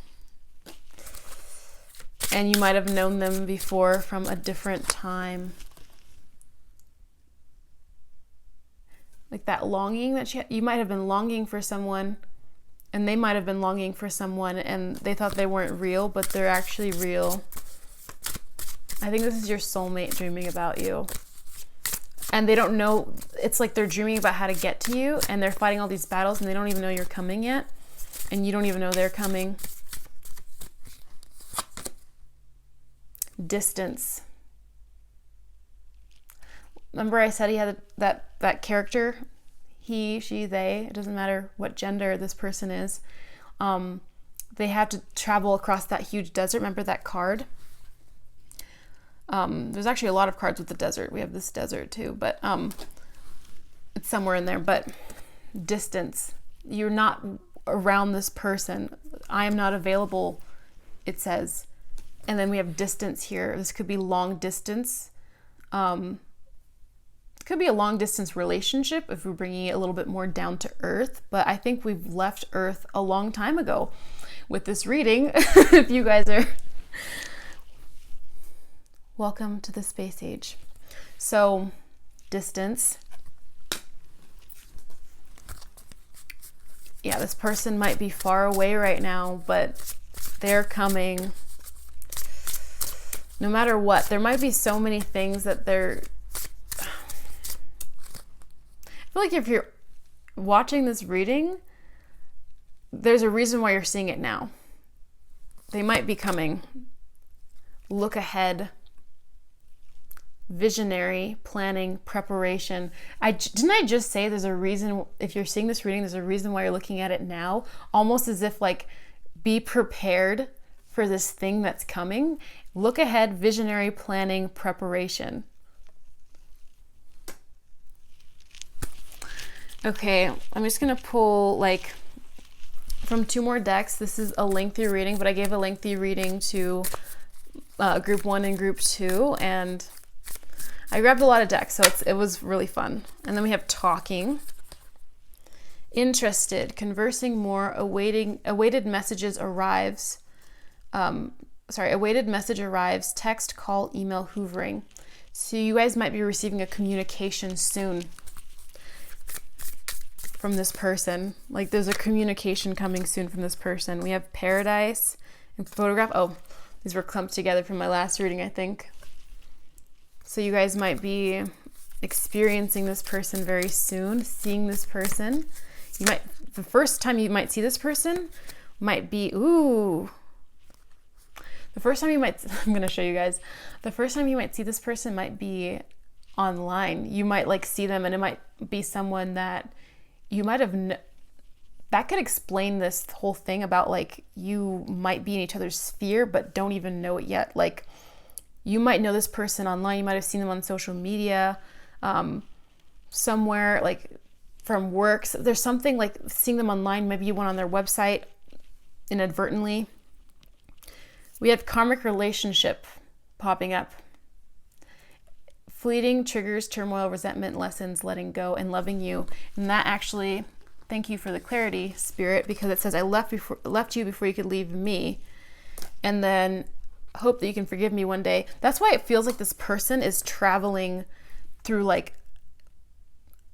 And you might have known them before from a different time. Like that longing that you might have been longing for someone, and they might have been longing for someone, and they thought they weren't real, but they're actually real. I think this is your soulmate dreaming about you. And they don't know, it's like they're dreaming about how to get to you, and they're fighting all these battles, and they don't even know you're coming yet, and you don't even know they're coming. Distance. Remember I said he had that character, he, she, they, it doesn't matter what gender this person is. They had to travel across that huge desert. Remember that card? There's actually a lot of cards with the desert. We have this desert too, but it's somewhere in there. But distance. You're not around this person. I am not available, it says. And then we have distance here. This could be long distance. It could be a long distance relationship if we're bringing it a little bit more down to earth. But I think we've left Earth a long time ago with this reading. If you guys are... Welcome to the space age. So, distance. Yeah, this person might be far away right now, but they're coming. No matter what, there might be so many things that they're... I feel like if you're watching this reading, there's a reason why you're seeing it now. They might be coming. Look ahead. Visionary, planning, preparation. Didn't I just say there's a reason, if you're seeing this reading, there's a reason why you're looking at it now? Almost as if like, be prepared for this thing that's coming. Look ahead, visionary, planning, preparation. Okay, I'm just gonna pull like from 2 more decks. This is a lengthy reading, but I gave a lengthy reading to group 1 and group 2, and I grabbed a lot of decks, so it was really fun. And then we have talking, interested, conversing more, awaited messages arrives. Awaited message arrives, text, call, email, hoovering. So you guys might be receiving a communication soon from this person. Like there's a communication coming soon from this person. We have paradise and photograph. Oh, these were clumped together from my last reading, I think. So you guys might be experiencing this person very soon, seeing this person. The first time you might see this person might be, the first time I'm going to show you guys. The first time you might see this person might be online. You might like see them and it might be someone that you might have, that could explain this whole thing about like you might be in each other's sphere but don't even know it yet. Like you might know this person online. You might have seen them on social media, somewhere like from work. So there's something like seeing them online. Maybe you went on their website inadvertently. We have karmic relationship popping up. Fleeting triggers, turmoil, resentment, lessons, letting go, and loving you. And that actually, thank you for the clarity, Spirit, because it says, I left you before you could leave me. And then hope that you can forgive me one day. That's why it feels like this person is traveling through like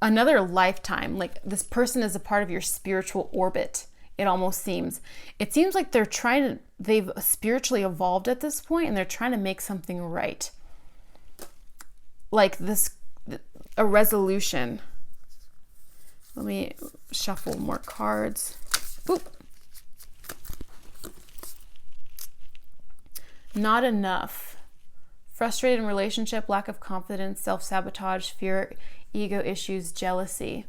another lifetime. Like this person is a part of your spiritual orbit. It almost seems. It seems like they've spiritually evolved at this point and they're trying to make something right. Like a resolution. Let me shuffle more cards. Oop. Not enough. Frustrated in relationship, lack of confidence, self-sabotage, fear, ego issues, jealousy.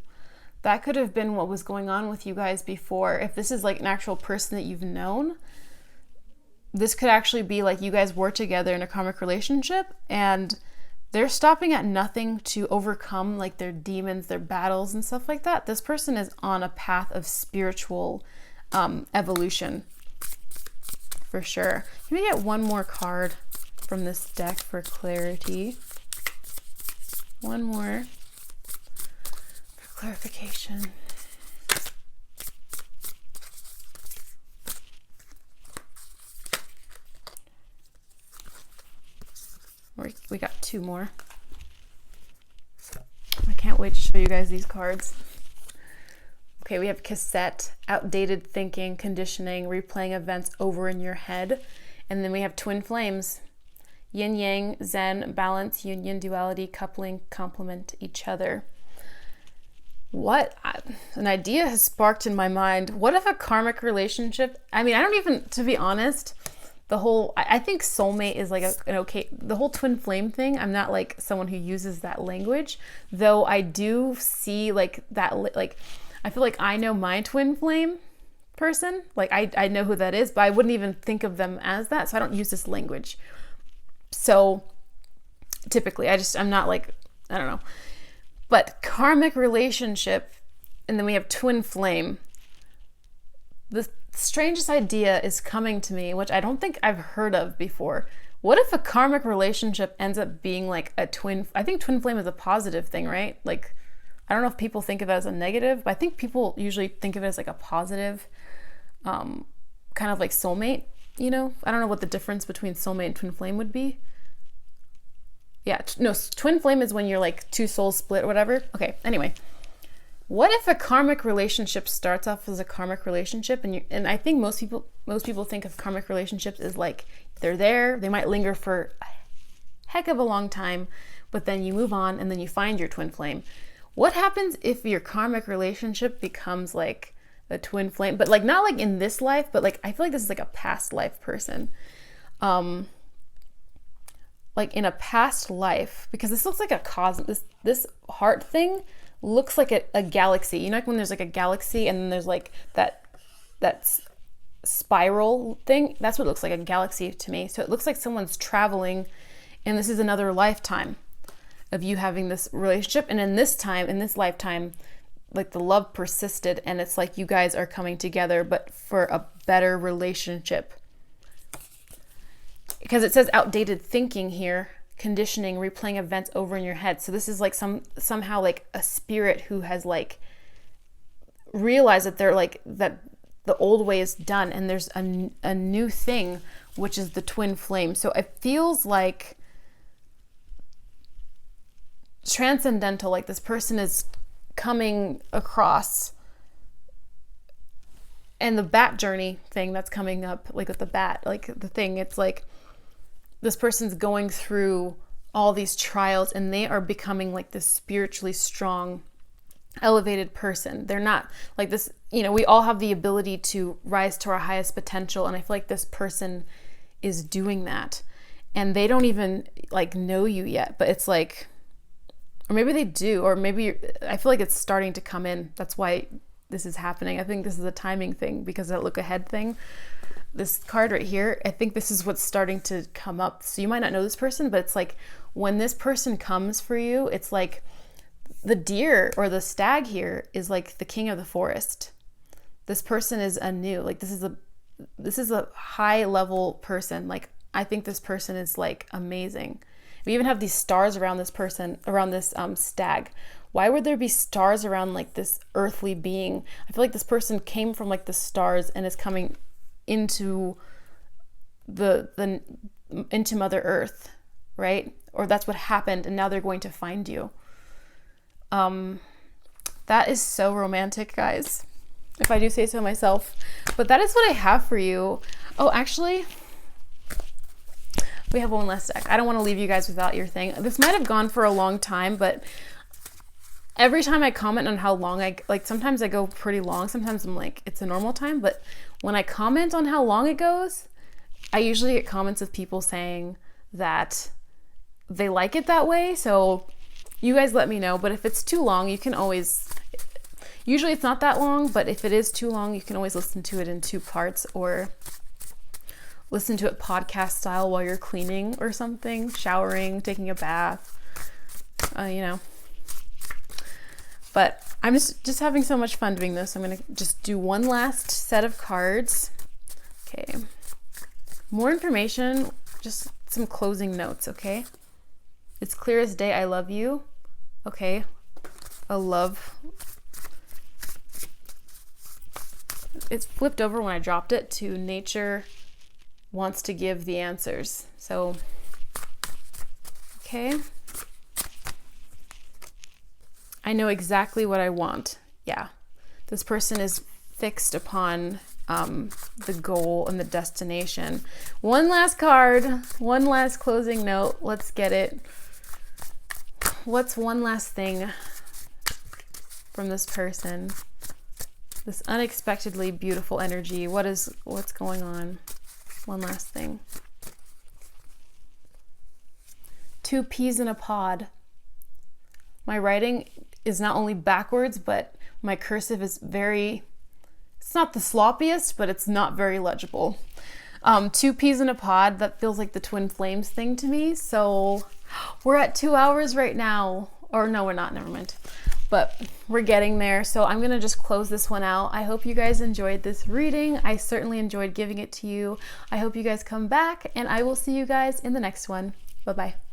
That could have been what was going on with you guys before. If this is like an actual person that you've known, this could actually be like you guys were together in a karmic relationship and they're stopping at nothing to overcome like their demons, their battles and stuff like that. This person is on a path of spiritual evolution for sure. Can we get one more card from this deck for clarity? One more for clarification. We got two more. I can't wait to show you guys these cards. Okay, we have cassette, outdated thinking, conditioning, replaying events over in your head. And then we have twin flames, yin yang, zen, balance, union, duality, coupling, complement each other. An idea has sparked in my mind. What if a karmic relationship, I mean, I don't even, to be honest, I think soulmate is like the whole twin flame thing. I'm not like someone who uses that language, though I do see like that, like, I feel like I know my twin flame person. Like I know who that is, but I wouldn't even think of them as that. So I don't use this language. So typically I'm not like, I don't know, but karmic relationship. And then we have twin flame. The strangest idea is coming to me, which I don't think I've heard of before. What if a karmic relationship ends up being like a twin? I think twin flame is a positive thing, right? Like, I don't know if people think of it as a negative, but I think people usually think of it as like a positive, kind of like soulmate, you know? I don't know what the difference between soulmate and twin flame would be. Yeah, no, twin flame is when you're like two souls split or whatever. Okay, anyway. What if a karmic relationship starts off as a karmic relationship and I think most people think of karmic relationships as like they're there, they might linger for a heck of a long time, but then you move on and then you find your twin flame. What happens if your karmic relationship becomes like a twin flame, but like not like in this life, but like I feel like this is like a past life person. Like in a past life, because this looks like a this heart thing looks like a galaxy. You know, like when there's like a galaxy and then there's like that spiral thing. That's what it looks like, a galaxy to me. So it looks like someone's traveling and this is another lifetime of you having this relationship. And in this lifetime, like the love persisted and it's like you guys are coming together, but for a better relationship. Because it says outdated thinking here. Conditioning, replaying events over in your head. So this is like somehow like a spirit who has like realized that they're like that the old way is done and there's a new thing, which is the twin flame. So it feels like transcendental, like this person is coming across, and the bat journey thing that's coming up, like with the bat, like the thing, it's like this person's going through all these trials and they are becoming like this spiritually strong, elevated person. They're not like this, you know, we all have the ability to rise to our highest potential. And I feel like this person is doing that and they don't even like know you yet, but it's like, or maybe they do, or maybe I feel like it's starting to come in. That's why this is happening. I think this is a timing thing because of that look ahead thing. This card right here, I think this is what's starting to come up. So you might not know this person, but it's like when this person comes for you, it's like the deer or the stag here is like the king of the forest. This person is anew. Like this is a high level person. Like I think this person is like amazing. We even have these stars around this person, around this stag. Why would there be stars around like this earthly being? I feel like this person came from like the stars and is coming into into Mother Earth, right? Or that's what happened and now they're going to find you. That is so romantic, guys, if I do say so myself. But that is what I have for you. Oh, actually, we have one last deck. I don't want to leave you guys without your thing. This might have gone for a long time, but every time I comment on how long sometimes I go pretty long, sometimes I'm like, it's a normal time, but when I comment on how long it goes, I usually get comments of people saying that they like it that way. So you guys let me know, but if it's too long, you can always, usually it's not that long, but if it is too long, you can always listen to it in 2 parts or listen to it podcast style while you're cleaning or something, showering, taking a bath, you know. But I'm just having so much fun doing this. I'm going to just do one last set of cards. Okay. More information, just some closing notes, okay? It's clear as day, I love you. Okay. A love. It's flipped over when I dropped it to nature wants to give the answers. So, okay. I know exactly what I want. Yeah. This person is fixed upon the goal and the destination. One last card, one last closing note. Let's get it. What's one last thing from this person? This unexpectedly beautiful energy. What's going on? One last thing. 2 peas in a pod. My writing is not only backwards, but my cursive is it's not the sloppiest, but it's not very legible. 2 peas in a pod, that feels like the twin flames thing to me. So we're at 2 hours right now. Or no, we're not, never mind. But we're getting there. So I'm gonna just close this one out. I hope you guys enjoyed this reading. I certainly enjoyed giving it to you. I hope you guys come back, and I will see you guys in the next one. Bye-bye.